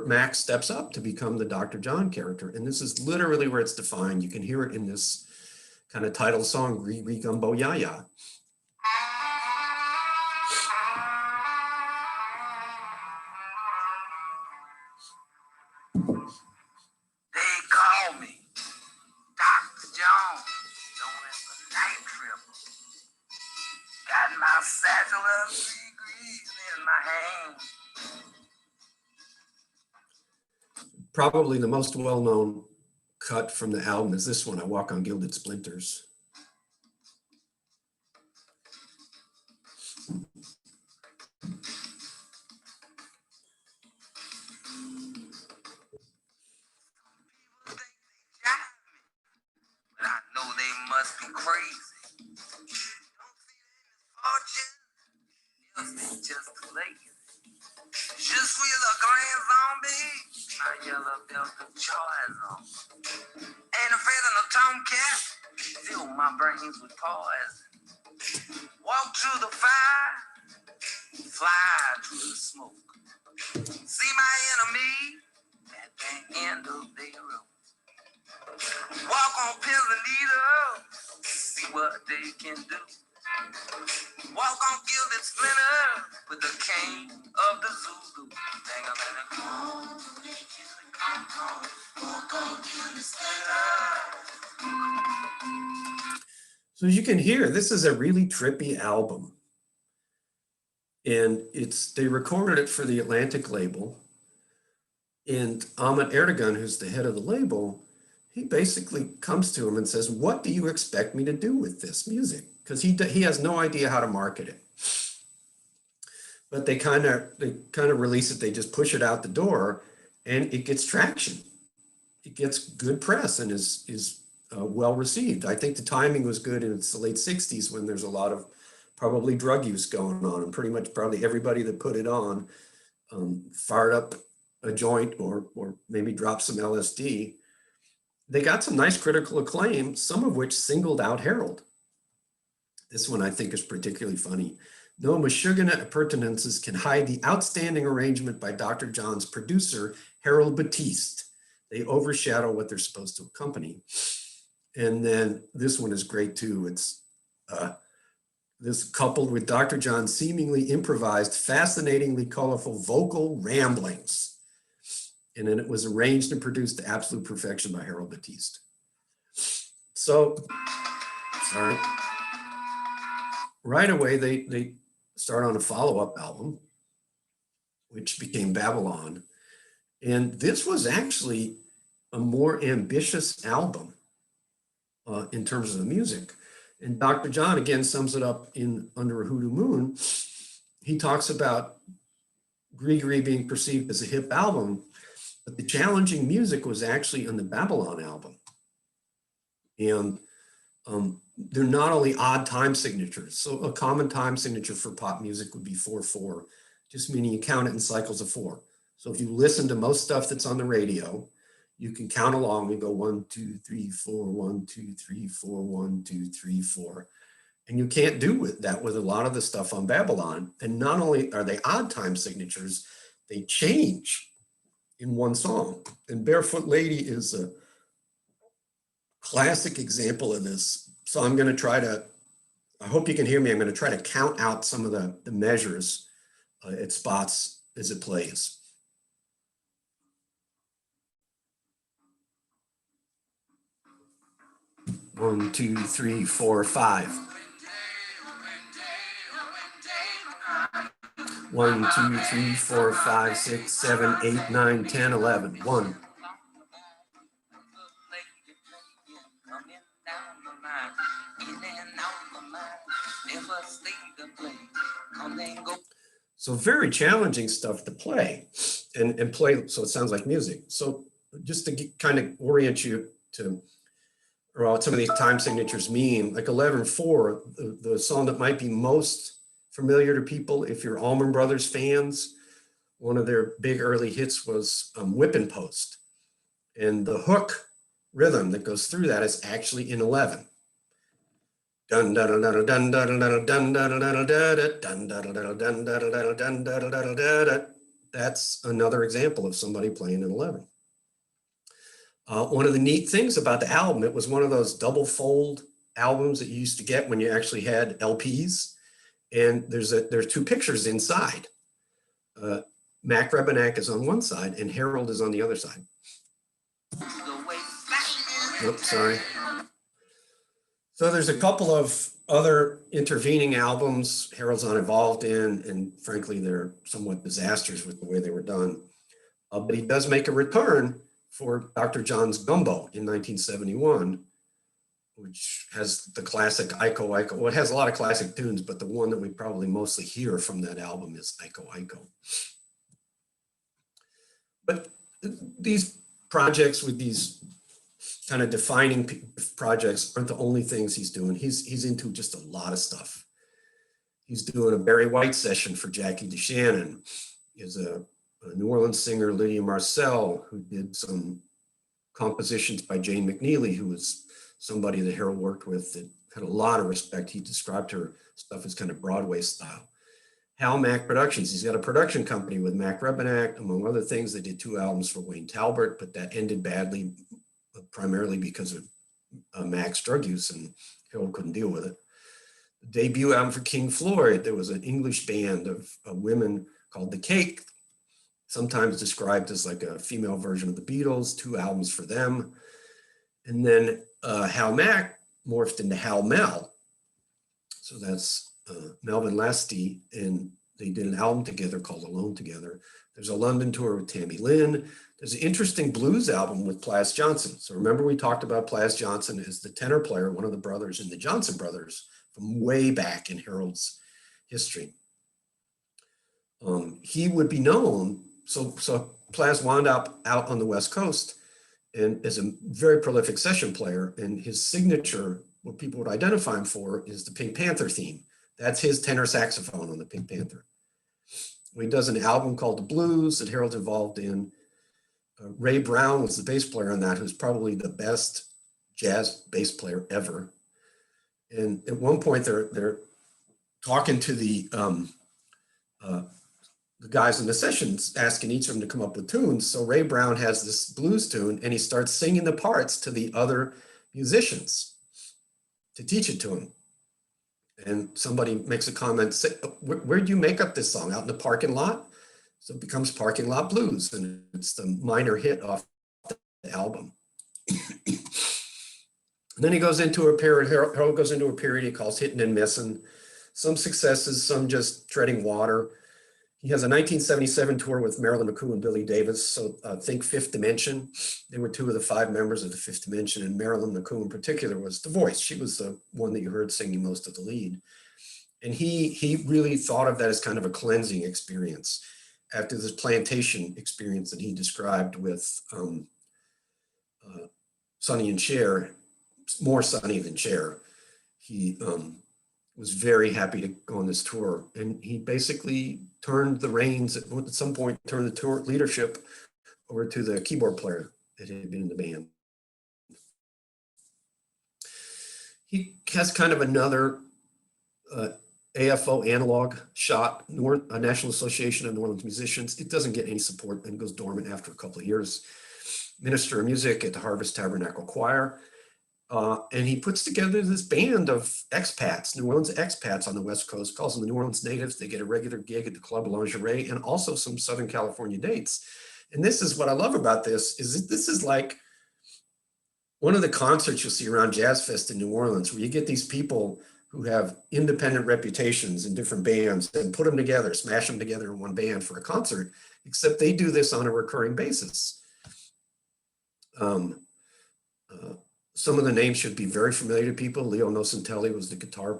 Speaker 2: Mac steps up to become the Dr. John character. And this is literally where it's defined. You can hear it in this kind of title song, Ree Gumbo Ya Ya.
Speaker 3: They call me Dr. Jones, known as the Night Tripper. Got my satchel of degrees in my hand.
Speaker 2: Probably the most well-known cut from the album is this one, I Walk on Gilded Splinters.
Speaker 3: But I know they must be crazy. Don't see their misfortune. Yes, they just lazy. Je suis le grand zombie. My yellow belt of choice on. Ain't afraid of no tomcat. Fill my brains with poison. Walk through the fire. Fly through the smoke. See my enemy at the end of their rope. Walk on pins and needles, see what they can do. Walk on gilded splinters with the king of the Zulu.
Speaker 2: So as you can hear, this is a really trippy album. And they recorded it for the Atlantic label. And Ahmet Erdogan, who's the head of the label, he basically comes to him and says, what do you expect me to do with this music? Because he has no idea how to market it. But they kind of release it, they just push it out the door, and it gets traction. It gets good press and is well received. I think the timing was good, and it's the late 60s when there's a lot of probably drug use going on, and pretty much probably everybody that put it on fired up a joint or maybe dropped some LSD. They got some nice critical acclaim, some of which singled out Harold. This one I think is particularly funny. No mashugana appurtenances can hide the outstanding arrangement by Dr. John's producer, Harold Batiste. They overshadow what they're supposed to accompany. And then this one is great too. It's this coupled with Dr. John's seemingly improvised, fascinatingly colorful vocal ramblings. And then it was arranged and produced to absolute perfection by Harold Batiste. So, sorry. Right away, they start on a follow-up album, which became Babylon. And this was actually a more ambitious album in terms of the music. And Dr. John, again, sums it up in Under a Hoodoo Moon. he talks about Grigori being perceived as a hip album, but the challenging music was actually on the Babylon album. And they're not only odd time signatures. So a common time signature for pop music would be 4/4, just meaning you count it in cycles of 4. So if you listen to most stuff that's on the radio, you can count along and go 1, 2, 3, 4, 1, 2, 3, 4, 1, 2, 3, 4. And you can't do that with a lot of the stuff on Babylon. And not only are they odd time signatures, they change in one song. And Barefoot Lady is a classic example of this. So I'm going to try to, I hope you can hear me. I'm going to try to count out some of the measures at spots as it plays. One, two, three, four, 5. 1, 2, 3, 4, 5, 6, 7, 8, 9, 10, 11. 1. So very challenging stuff to play and play so it sounds like music. So just to kind of orient you to what some of these time signatures mean, like 11/4, the song that might be most familiar to people if you're Allman Brothers fans, one of their big early hits was Whippin' Post. And the hook rhythm that goes through that is actually in 11. Dun dun dun dun dun dun dun dun dun dun dun dun dun dun dun dun. That's another example of somebody playing an 11. One of the neat things about the album, it was one of those double fold albums that you used to get when you actually had LPs. And there's 2 pictures inside. Mac Rebennack is on one side and Harold is on the other side. Oops, sorry. So there's a couple of other intervening albums Harold's not involved in, and frankly, they're somewhat disasters with the way they were done. But he does make a return for Dr. John's Gumbo in 1971, which has the classic Iko Iko. Well, it has a lot of classic tunes, but the one that we probably mostly hear from that album is Iko Iko. But these projects with these kind of defining projects aren't the only things he's doing. He's into just a lot of stuff. He's doing a Barry White session for Jackie DeShannon. Is a New Orleans singer, Lydia Marcel, who did some compositions by Jane McNeely, who was somebody that Harold worked with that had a lot of respect. He described her stuff as kind of Broadway style. Hal Mack Productions, he's got a production company with Mac Rebennack, among other things. They did 2 albums for Wayne Talbert, but that ended badly, primarily because of Mac's drug use, and Harold couldn't deal with it. The debut album for King Floyd, there was an English band of women called The Cake, sometimes described as like a female version of the Beatles, 2 albums for them. And then Hal Mack morphed into Hal Mel. So that's Melvin Lasty, and they did an album together called Alone Together. There's a London tour with Tammy Lynn. There's an interesting blues album with Plas Johnson. So remember we talked about Plas Johnson as the tenor player, one of the brothers in the Johnson Brothers from way back in Harold's history. He would be known, so Plas wound up out on the West Coast and is a very prolific session player, and his signature, what people would identify him for, is the Pink Panther theme. That's his tenor saxophone on the Pink Panther. He does an album called The Blues that Harold's involved in. Ray Brown was the bass player on that, who's probably the best jazz bass player ever. And at one point they're talking to the guys in the sessions, asking each of them to come up with tunes. So Ray Brown has this blues tune and he starts singing the parts to the other musicians to teach it to him. And somebody makes a comment, say, where'd you make up this song? Out in the parking lot? So it becomes Parking Lot Blues, and it's the minor hit off the album. And then he goes into a period, Harold goes into a period he calls hitting and missing. Some successes, some just treading water. He has a 1977 tour with Marilyn McCoo and Billy Davis. So think Fifth Dimension. They were 2 of the 5 members of the Fifth Dimension, and Marilyn McCoo in particular was the voice. She was the one that you heard singing most of the lead. And he really thought of that as kind of a cleansing experience after this plantation experience that he described with Sonny and Cher, more Sonny than Cher. He was very happy to go on this tour, and he basically turned the reins at some point, turned the tour leadership over to the keyboard player that had been in the band. He has kind of another AFO analog shot, National Association of New Orleans Musicians. It doesn't get any support and goes dormant after a couple of years. Minister of Music at the Harvest Tabernacle Choir. And he puts together this band of expats, New Orleans expats on the West Coast, calls them the New Orleans natives. They get a regular gig at the Club Lingerie and also some Southern California dates. And this is what I love about this, is that this is like one of the concerts you'll see around Jazz Fest in New Orleans, where you get these people who have independent reputations in different bands and put them together, smash them together in one band for a concert, except they do this on a recurring basis. Some of the names should be very familiar to people. Leo Nocentelli was the guitar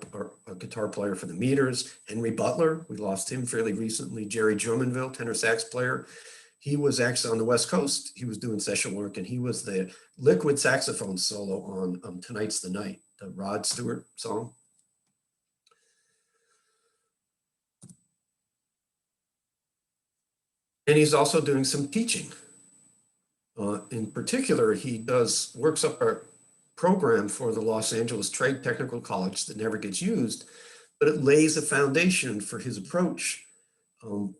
Speaker 2: player for the Meters. Henry Butler, we lost him fairly recently. Jerry Drummondville, tenor sax player. He was actually on the West Coast. He was doing session work, and he was the liquid saxophone solo on Tonight's the Night, the Rod Stewart song. And he's also doing some teaching. In particular, he works up a program for the Los Angeles Trade Technical College that never gets used, but it lays a foundation for his approach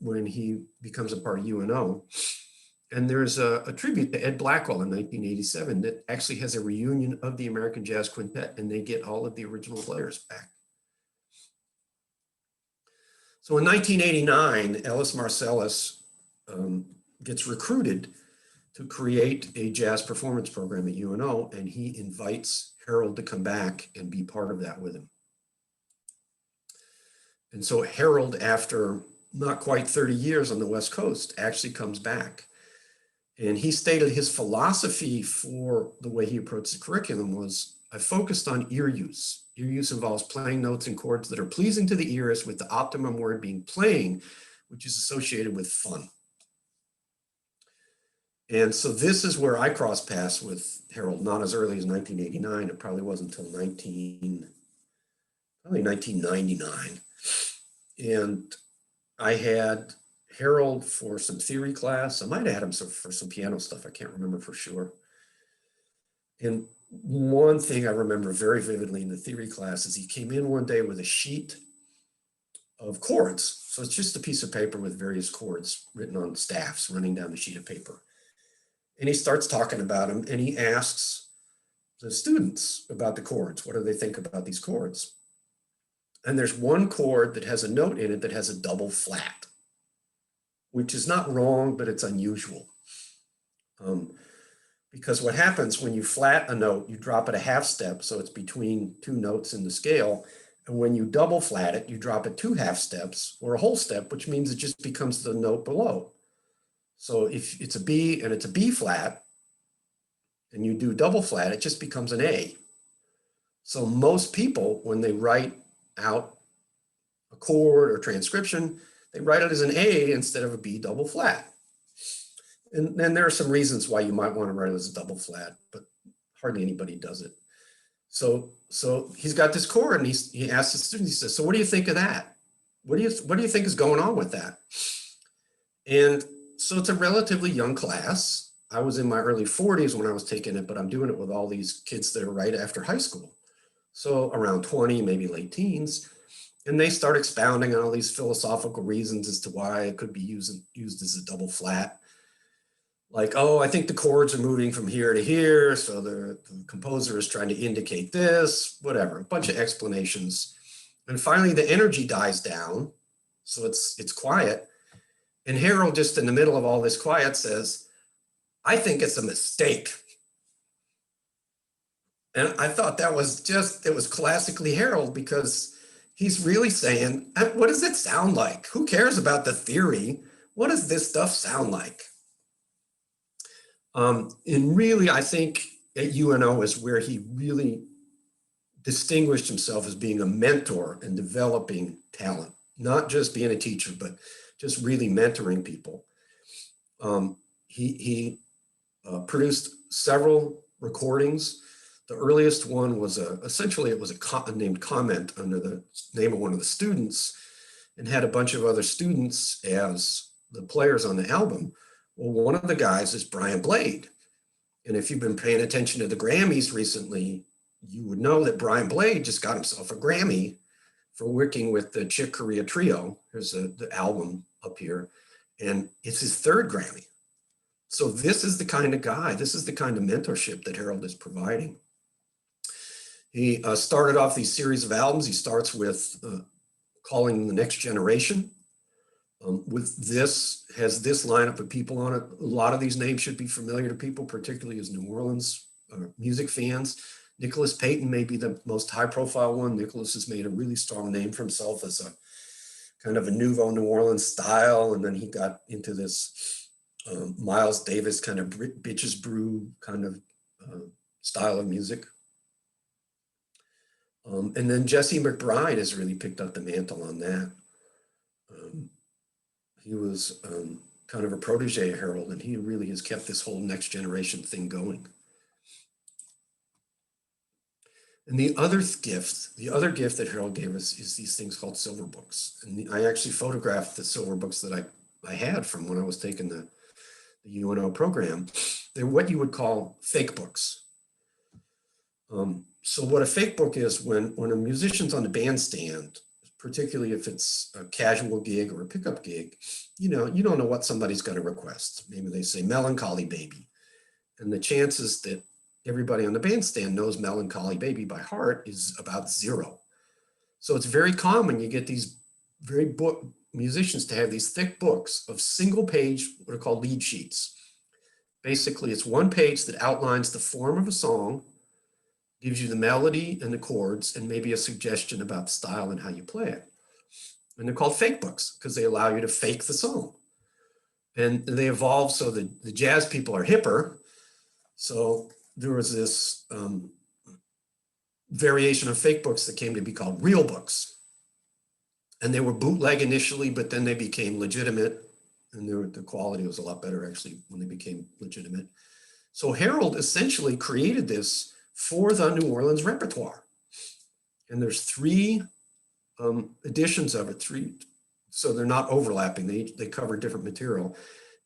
Speaker 2: when he becomes a part of UNO. And there's a tribute to Ed Blackwell in 1987 that actually has a reunion of the American Jazz Quintet, and they get all of the original players back. So in 1989, Ellis Marcellus gets recruited to create a jazz performance program at UNO, and he invites Harold to come back and be part of that with him. And so Harold, after not quite 30 years on the West Coast, actually comes back. And he stated his philosophy for the way he approached the curriculum was, I focused on ear use. Ear use involves playing notes and chords that are pleasing to the ears, with the optimum word being playing, which is associated with fun. And so this is where I crossed paths with Harold, not as early as 1989. It probably wasn't until 1999. And I had Harold for some theory class. I might have had him for some piano stuff. I can't remember for sure. And one thing I remember very vividly in the theory class is he came in one day with a sheet of chords. So it's just a piece of paper with various chords written on staffs running down the sheet of paper. And he starts talking about them, and he asks the students about the chords. What do they think about these chords? And there's one chord that has a note in it that has a double flat, which is not wrong, but it's unusual. Because what happens when you flat a note, you drop it a half step, so it's between two notes in the scale. And when you double flat it, you drop it 2 half steps or a whole step, which means it just becomes the note below. So if it's a B and it's a B flat, and you do double flat, it just becomes an A. So most people, when they write out a chord or transcription, they write it as an A instead of a B double flat. And then there are some reasons why you might want to write it as a double flat, but hardly anybody does it. So he's got this chord, and he asks the students, he says, so what do you think of that? What do you think is going on with that? And so it's a relatively young class. I was in my early 40s when I was taking it, but I'm doing it with all these kids that are right after high school. So around 20, maybe late teens. And they start expounding on all these philosophical reasons as to why it could be used as a double flat. Like, oh, I think the chords are moving from here to here, so the composer is trying to indicate this, whatever, a bunch of explanations. And finally, the energy dies down, so it's quiet. And Harold, just in the middle of all this quiet, says, I think it's a mistake. And I thought it was classically Harold, because he's really saying, what does it sound like? Who cares about the theory? What does this stuff sound like? And really, I think at UNO is where he really distinguished himself as being a mentor and developing talent, not just being a teacher, but just really mentoring people. He produced several recordings. The earliest one was essentially it was a named comment under the name of one of the students, and had a bunch of other students as the players on the album. Well, one of the guys is Brian Blade. And if you've been paying attention to the Grammys recently, you would know that Brian Blade just got himself a Grammy for working with the Chick Corea Trio. Here's the album up here, and it's his third Grammy. So this is the kind of guy, this is the kind of mentorship that Harold is providing. He started off these series of albums. He starts with calling The Next Generation. With this, has this lineup of people on it. A lot of these names should be familiar to people, particularly as New Orleans music fans. Nicholas Payton may be the most high profile one. Nicholas has made a really strong name for himself as a kind of a nouveau New Orleans style. And then he got into this Miles Davis kind of bitches brew kind of style of music. And then Jesse McBride has really picked up the mantle on that. He was kind of a protege of Harold, and he really has kept this whole next generation thing going. And the other gift that Harold gave us is these things called silver books. And I actually photographed the silver books that I had from when I was taking the UNO program. They're what you would call fake books. So what a fake book is, when a musician's on the bandstand, particularly if it's a casual gig or a pickup gig, you don't know what somebody's going to request. Maybe they say Melancholy Baby. And the chances that everybody on the bandstand knows Melancholy Baby by heart is about 0. So it's very common you get these musicians to have these thick books of single page, what are called lead sheets. Basically, it's one page that outlines the form of a song, gives you the melody and the chords, and maybe a suggestion about style and how you play it. And they're called fake books because they allow you to fake the song. And they evolved so that the jazz people are hipper. So there was this variation of fake books that came to be called real books. And they were bootleg initially, but then they became legitimate. And the quality was a lot better actually when they became legitimate. So Harold essentially created this for the New Orleans repertoire. And there's 3 editions of it, 3, so they're not overlapping. They cover different material.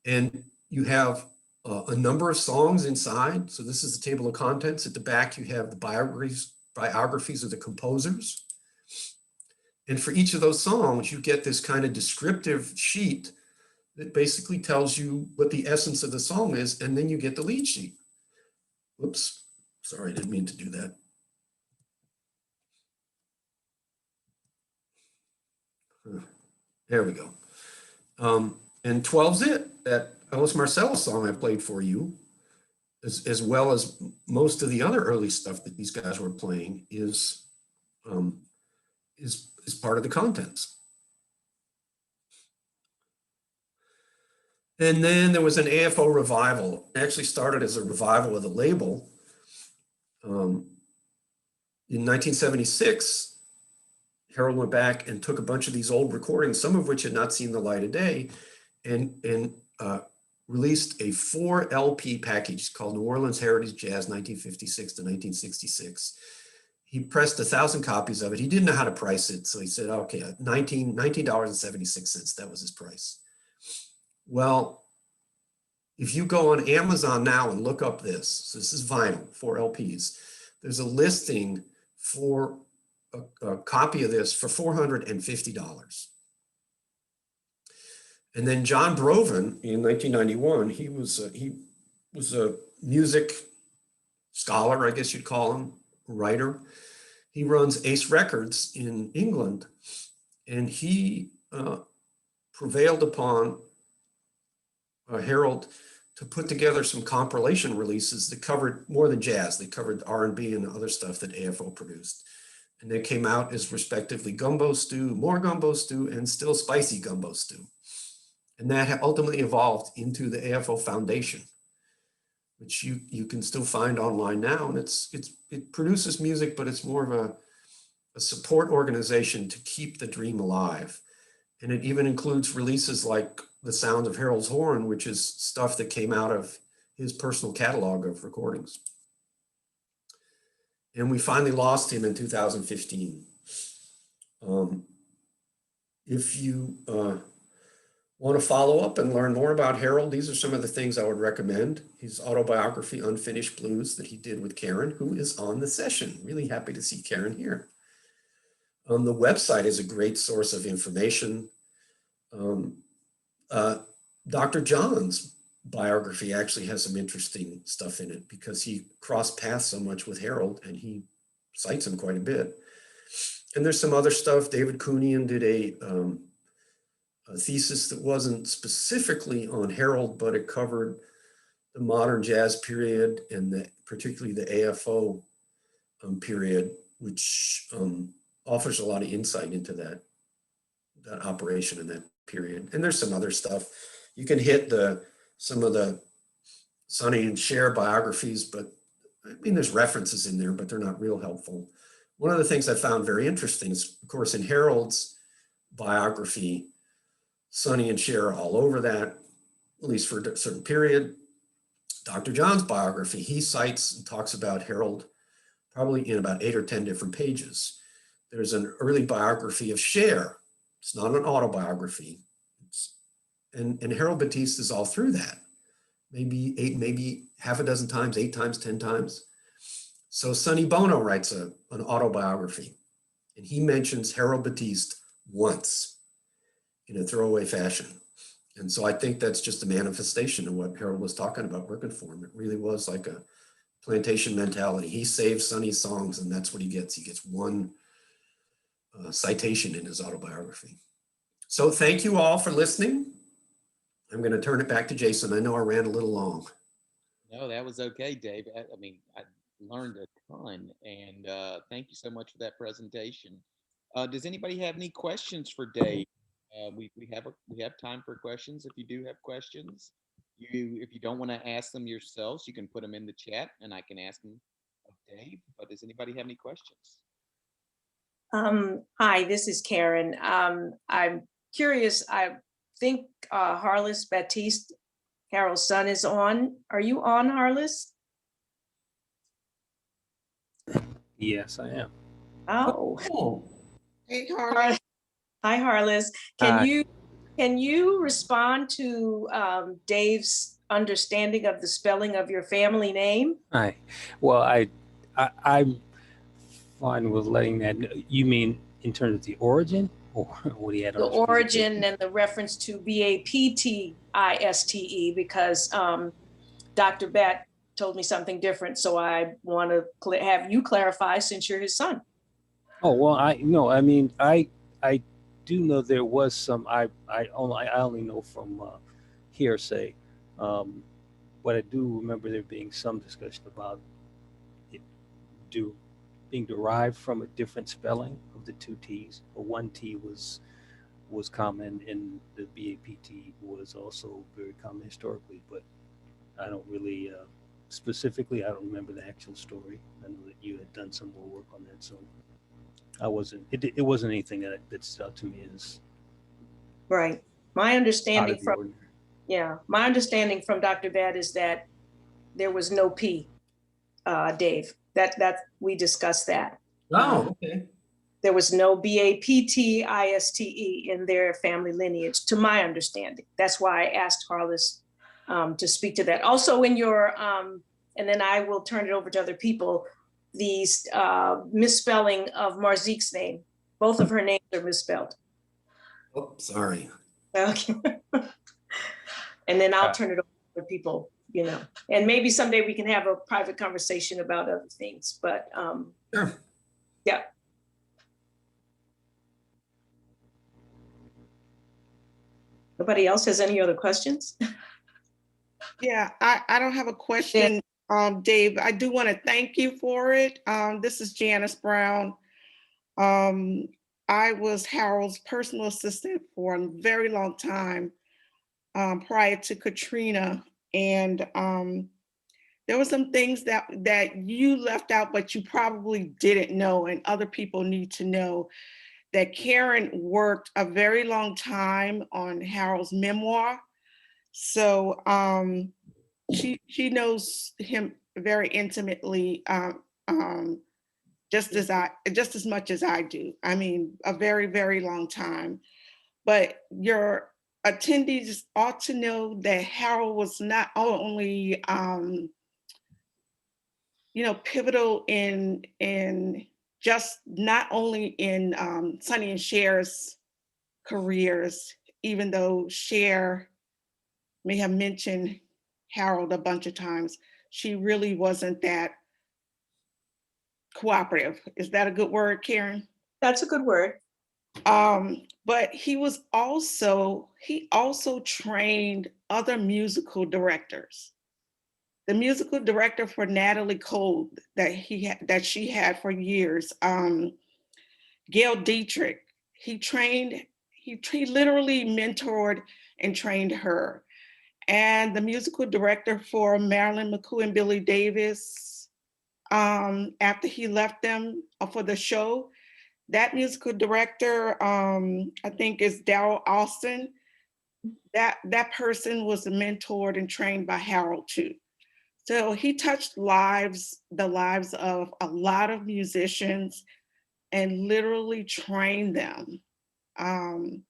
Speaker 2: And you have a number of songs inside. So this is the table of contents. At the back, you have the biographies of the composers. And for each of those songs, you get this kind of descriptive sheet that basically tells you what the essence of the song is, and then you get the lead sheet. Whoops. Sorry, I didn't mean to do that. There we go. And 12's it. That Ellis Marcellus song I played for you, as well as most of the other early stuff that these guys were playing, is part of the contents. And then there was an AFO revival. It actually started as a revival of the label. In 1976, Harold went back and took a bunch of these old recordings, some of which had not seen the light of day, and released a 4 LP package called New Orleans Heritage Jazz 1956 to 1966. He pressed 1,000 copies of it. He didn't know how to price it, so he said, okay, $19.76, that was his price. Well, if you go on Amazon now and look up this, so this is vinyl, 4 LPs, there's a listing for a copy of this for $450. And then John Broven in 1991, he was a music scholar, I guess you'd call him, writer. He runs Ace Records in England, and he prevailed upon Harold to put together some compilation releases that covered more than jazz. They covered R&B and other stuff that AFO produced. And they came out as respectively Gumbo Stew, More Gumbo Stew, and Still Spicy Gumbo Stew. And that ultimately evolved into the AFO Foundation. which you can still find online now. And it produces music, but it's more of a support organization to keep the dream alive. And it even includes releases like The Sound of Harold's Horn, which is stuff that came out of his personal catalog of recordings. And we finally lost him in 2015. If you want to follow up and learn more about Harold, these are some of the things I would recommend. His autobiography, Unfinished Blues, that he did with Karen, who is on the session. Really happy to see Karen here. The website is a great source of information. Dr. John's biography actually has some interesting stuff in it because he crossed paths so much with Harold and he cites him quite a bit. And there's some other stuff. David Kunian did a thesis that wasn't specifically on Harold, but it covered the modern jazz period and particularly the AFO period, which offers a lot of insight into that operation in that period. And there's some other stuff. You can hit some of the Sonny and Cher biographies, but I mean, there's references in there, but they're not real helpful. One of the things I found very interesting is, of course, in Harold's biography, Sonny and Cher are all over that, at least for a certain period. Dr. John's biography, he cites and talks about Harold probably in about 8 or 10 different pages. There's an early biography of Cher. It's not an autobiography. And Harold Batiste is all through that. Maybe half a dozen times, 8 times, 10 times. So Sonny Bono writes an autobiography, and he mentions Harold Batiste once in a throwaway fashion. And so I think that's just a manifestation of what Harold was talking about working for him. It really was like a plantation mentality. He saves Sonny's songs, and that's what he gets. He gets one citation in his autobiography. So thank you all for listening. I'm going to turn it back to Jason. I know I ran a little long.
Speaker 4: No, that was okay, Dave. I mean, I learned a ton, and thank you so much for that presentation. Does anybody have any questions for Dave? We have time for questions. If you do have questions, if you don't want to ask them yourselves, you can put them in the chat, and I can ask them of Dave. But does anybody have any questions?
Speaker 5: Hi, this is Karen. I'm curious. I think Harlis Batiste, Harold's son, is on. Are you on, Harlis?
Speaker 6: Yes, I am.
Speaker 5: Oh.
Speaker 7: Hey, Harley.
Speaker 5: Hi, Harlis. Can you respond to Dave's understanding of the spelling of your family name?
Speaker 6: Hi. Well, I'm fine with letting that know. You mean in terms of the origin, or what he had?
Speaker 5: The origin and the reference to Batiste, because Dr. Bat told me something different, so I want to have you clarify since you're his son.
Speaker 6: Oh well, I do know there was some. I only know from hearsay, but I do remember there being some discussion about it being derived from a different spelling of the 2 T's. Or 1 T was common, and the BAPT was also very common historically. But I don't really specifically. I don't remember the actual story. I know that you had done some more work on that, so. It wasn't anything that stood out to me as
Speaker 5: right. My understanding my understanding from Dr. Bad is that there was no P, Dave. That we discussed that.
Speaker 2: Oh, okay.
Speaker 5: There was no BAPTISTE in their family lineage, to my understanding. That's why I asked Harlis to speak to that. Also in your, and then I will turn it over to other people, the misspelling of Marzique's name. Both of her names are misspelled.
Speaker 2: Oh, sorry.
Speaker 5: Okay. And then I'll turn it over to people, and maybe someday we can have a private conversation about other things, but
Speaker 2: Sure.
Speaker 5: Yeah. Nobody else has any other questions?
Speaker 7: Yeah, I don't have a question, Dave. I do want to thank you for it. This is Janice Brown. I was Harold's personal assistant for a very long time prior to Katrina. And there were some things that you left out, but you probably didn't know, and other people need to know that Karen worked a very long time on Harold's memoir. So she knows him very intimately, just as much as I do. I mean, a very, very long time. But your attendees ought to know that Harold was not only pivotal in just not only in Sonny and Cher's careers, even though Cher may have mentioned Harold a bunch of times, she really wasn't that cooperative. Is that a good word, Karen?
Speaker 5: That's a good word.
Speaker 7: But he also trained other musical directors. The musical director for Natalie Cole that she had for years, Gail Dietrich, he literally mentored and trained her. And the musical director for Marilyn McCoo and Billy Davis, after he left them for the show, that musical director, I think is Daryl Austin. That person was mentored and trained by Harold too. So he touched the lives of a lot of musicians and literally trained them. LTD,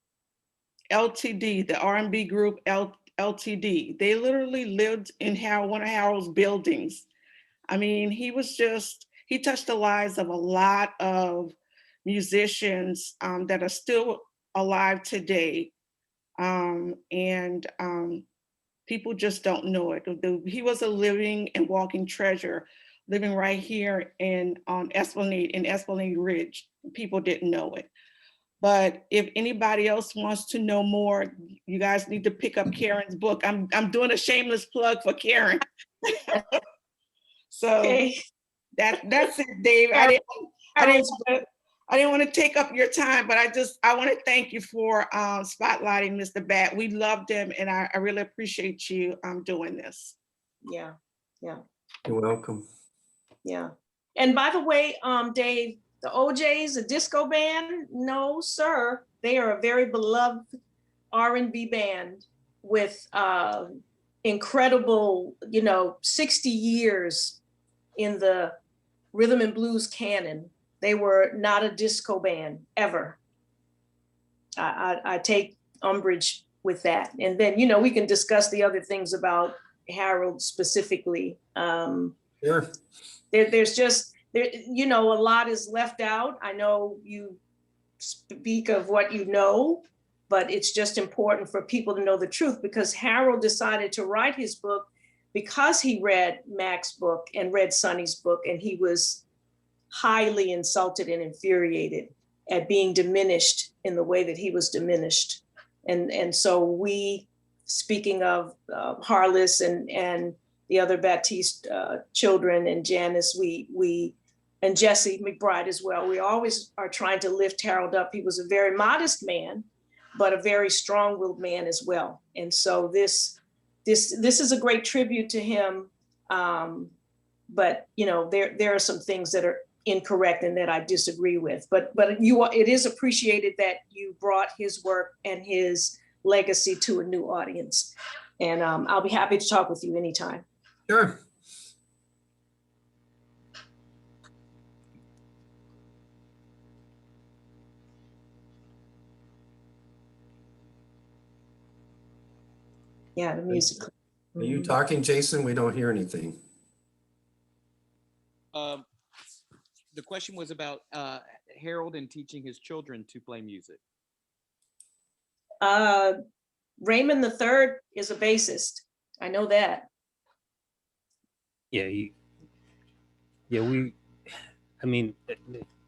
Speaker 7: the R&B group LTD, they literally lived in one of Harold's buildings. I mean, he touched the lives of a lot of musicians that are still alive today. And people just don't know it. He was a living and walking treasure, living right here on Esplanade Ridge. People didn't know it. But if anybody else wants to know more, you guys need to pick up Karen's book. I'm doing a shameless plug for Karen. So
Speaker 5: Okay.
Speaker 7: that's it, Dave. I didn't want to take up your time, but I want to thank you for spotlighting Mr. Bat. We loved him, and I really appreciate you doing this.
Speaker 5: Yeah.
Speaker 2: You're welcome.
Speaker 5: Yeah. And by the way, Dave, the OJs, a disco band? No, sir. They are a very beloved R&B band with incredible, 60 years in the rhythm and blues canon. They were not a disco band ever. I take umbrage with that. And then, we can discuss the other things about Harold specifically.
Speaker 2: Sure.
Speaker 5: A lot is left out. I know you speak of what you know, but it's just important for people to know the truth, because Harold decided to write his book because he read Mac's book and read Sonny's book, and he was highly insulted and infuriated at being diminished in the way that he was diminished. And so we, speaking of Harless and the other Batiste children and Janice, we and Jesse McBride as well, we always are trying to lift Harold up. He was a very modest man, but a very strong-willed man as well. And so this is a great tribute to him. But there are some things that are incorrect and that I disagree with. But it is appreciated that you brought his work and his legacy to a new audience. And I'll be happy to talk with you anytime.
Speaker 2: Sure.
Speaker 5: Yeah, the music.
Speaker 2: Are you talking, Jason? We don't hear anything.
Speaker 4: The question was about Harold and teaching his children to play music.
Speaker 5: Raymond III is a bassist. I know that.
Speaker 6: Yeah,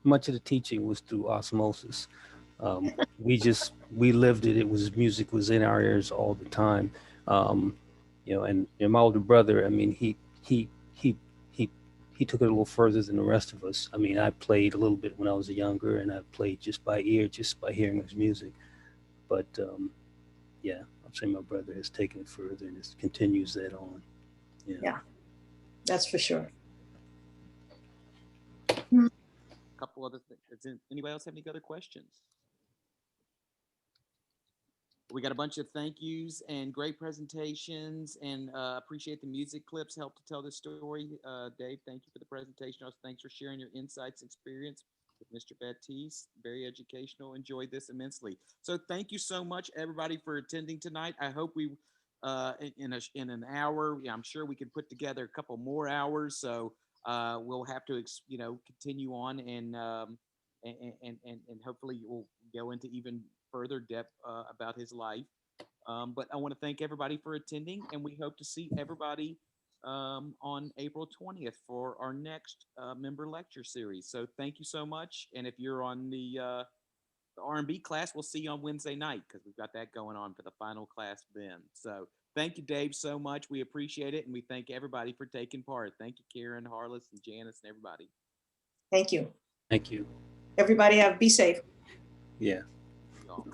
Speaker 6: much of the teaching was through osmosis. We lived it. Music was in our ears all the time. And my older brother, he took it a little further than the rest of us. I played a little bit when I was younger, and I played just by ear, just by hearing his music. But I'm saying my brother has taken it further and continues that on.
Speaker 5: Yeah. That's for sure.
Speaker 4: Couple other things. Anybody else have any other questions? We got a bunch of thank yous and great presentations, and appreciate the music clips help to tell this story. Dave, thank you for the presentation. Also, thanks for sharing your insights and experience with Mr. Batiste. Very educational. Enjoyed this immensely. So thank you so much, everybody, for attending tonight. I hope we, in an hour, I'm sure we can put together a couple more hours. So we'll have to, continue on and hopefully we'll go into even further depth about his life. But I want to thank everybody for attending, and we hope to see everybody on April 20th for our next member lecture series. So thank you so much. And if you're on the R&B class, we'll see you on Wednesday night because we've got that going on for the final class then. So thank you, Dave, so much. We appreciate it, and we thank everybody for taking part. Thank you, Karen, Harless, and Janice, and everybody.
Speaker 5: Thank you.
Speaker 6: Thank you.
Speaker 5: Everybody be safe.
Speaker 6: Yeah.
Speaker 4: Y'all.